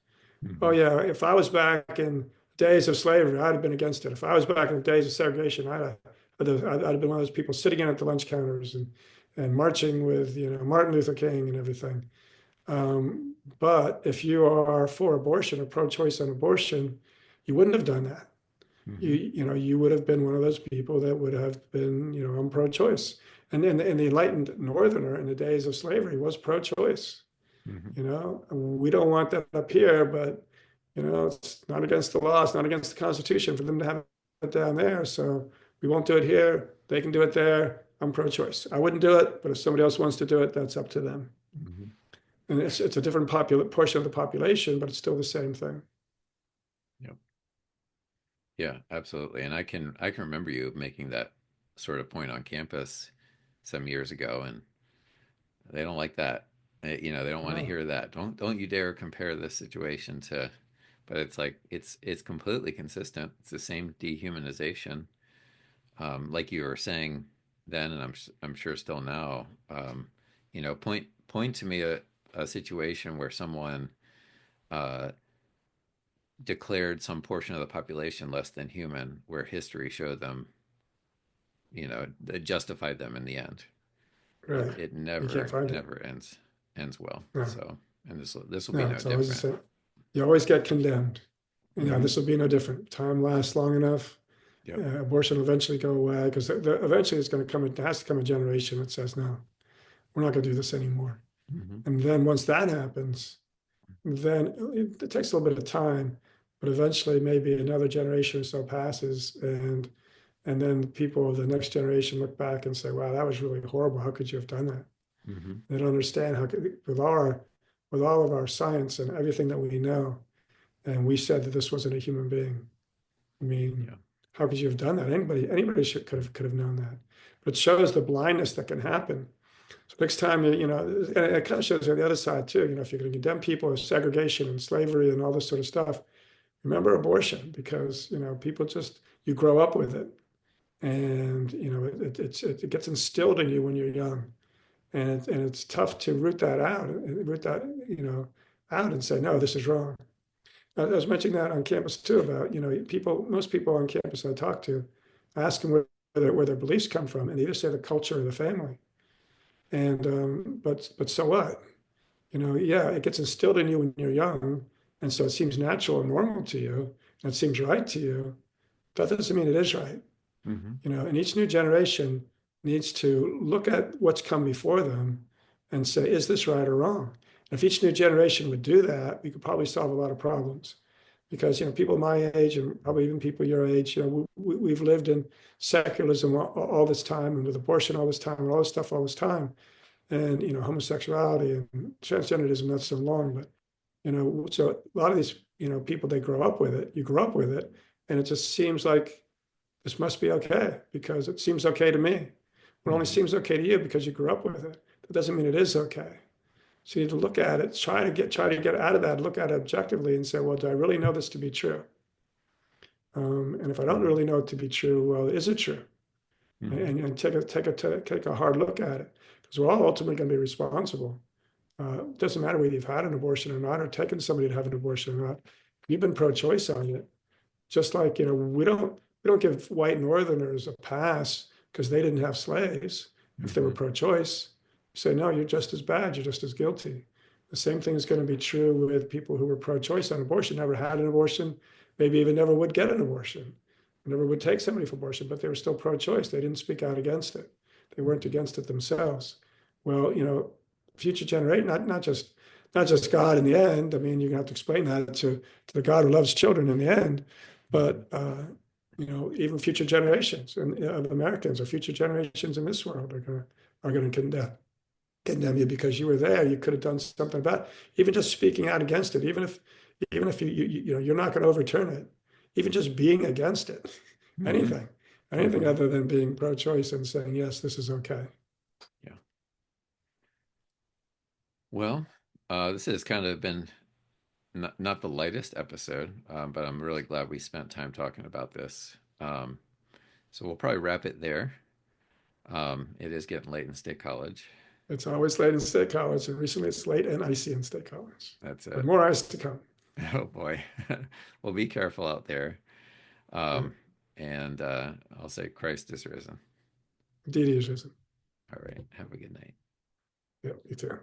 Mm-hmm. Oh yeah, if I was back in days of slavery, I'd have been against it. If I was back in the days of segregation, I'd have been one of those people sitting in at the lunch counters and marching with Martin Luther King and everything. But if you are for abortion or pro-choice on abortion, you wouldn't have done that. Mm-hmm. You would have been one of those people that would have been, I'm pro-choice. And the enlightened Northerner in the days of slavery was pro-choice. Mm-hmm. We don't want that up here, but it's not against the law, it's not against the Constitution for them to have it down there. So we won't do it here. They can do it there. I'm pro-choice. I wouldn't do it, but if somebody else wants to do it, that's up to them. Mm-hmm. And it's a different portion of the population, but it's still the same thing. Yep. Yeah, absolutely. And I can remember you making that sort of point on campus some years ago, and they don't like that. You know, they don't want to No. hear that. Don't you dare compare this situation to, but it's like it's completely consistent. It's the same dehumanization, like you were saying then, and I'm sure still now. You know, point to me a situation where someone uh, declared some portion of the population less than human, where history showed them, you know, that justified them in the end. It Right. it You can't find it. never ends well. No, So, and this will be no, no it's always the different. same. You always get condemned. And yeah, Hmm. this will be no different. Time lasts long enough. Yep. Abortion will eventually go away because eventually it's going to come. It has to come a generation that says, no, we're not going to do this anymore. Hmm. And then once that happens, then it takes a little bit of time, but eventually maybe another generation or so passes, and then people of the next generation look back and say, wow, that was really horrible. How could you have done that? Hmm. They don't understand how with all of our science and everything that we know, and we said that this wasn't a human being. I mean, Yeah. how could you have done that? Anybody could have known that. But it shows the blindness that can happen. So next time, and it kind of shows you the other side too. You know, if you're going to condemn people as segregation and slavery and all this sort of stuff, remember abortion, because people just, you grow up with it, and it gets instilled in you when you're young, and it's tough to root that out and root that out and say, no, this is wrong. I was mentioning that on campus too about most people on campus I talk to, ask them where their beliefs come from, and they either say the culture or the family. And but so what? Yeah, it gets instilled in you when you're young, and so it seems natural and normal to you, and it seems right to you. That doesn't mean it is right. Hmm. And each new generation needs to look at what's come before them and say, is this right or wrong? If each new generation would do that, we could probably solve a lot of problems. Because people my age and probably even people your age, we've lived in secularism all this time, and with abortion all this time, and all this stuff all this time, and homosexuality and transgenderism not so long. But so a lot of these people, they grow up with it. You grow up with it, and it just seems like this must be okay because it seems okay to me. It only Hmm. seems okay to you because you grew up with it. That doesn't mean it is okay. So you need to look at it, try to get out of that, look at it objectively, and say, well, do I really know this to be true? And if I don't Hmm. really know it to be true, well, is it true? Hmm. And take a hard look at it, because we're all ultimately going to be responsible. It doesn't matter whether you've had an abortion or not, or taken somebody to have an abortion or not. You've been pro-choice on it. Just like, we don't give white Northerners a pass because they didn't have slaves if they were Hmm. pro-choice. We say, no, you're just as bad, you're just as guilty. The same thing is going to be true with people who were pro-choice on abortion, never had an abortion, maybe even never would get an abortion, never would take somebody for abortion, but they were still pro-choice. They didn't speak out against it. They weren't against it themselves. Well, future generation, not just God in the end. I mean, you're gonna have to explain that to the God who loves children in the end, but even future generations and of Americans or future generations in this world are gonna condemn you because you were there. You could have done something about it. Even just speaking out against it, even if you're not going to overturn it, even just being against it, Hmm. anything Hmm. other than being pro-choice and saying yes, this is okay. Yeah. Well, this has kind of been not the lightest episode, but I'm really glad we spent time talking about this. So we'll probably wrap it there. It is getting late in State College. It's always late in State College, and recently it's late and icy in State College, That's with it. more ice to come. Oh boy. Well, be careful out there. Yeah, Um, and I'll say Christ is risen. indeed, he is risen. All right. Have a good night. Yeah, you too.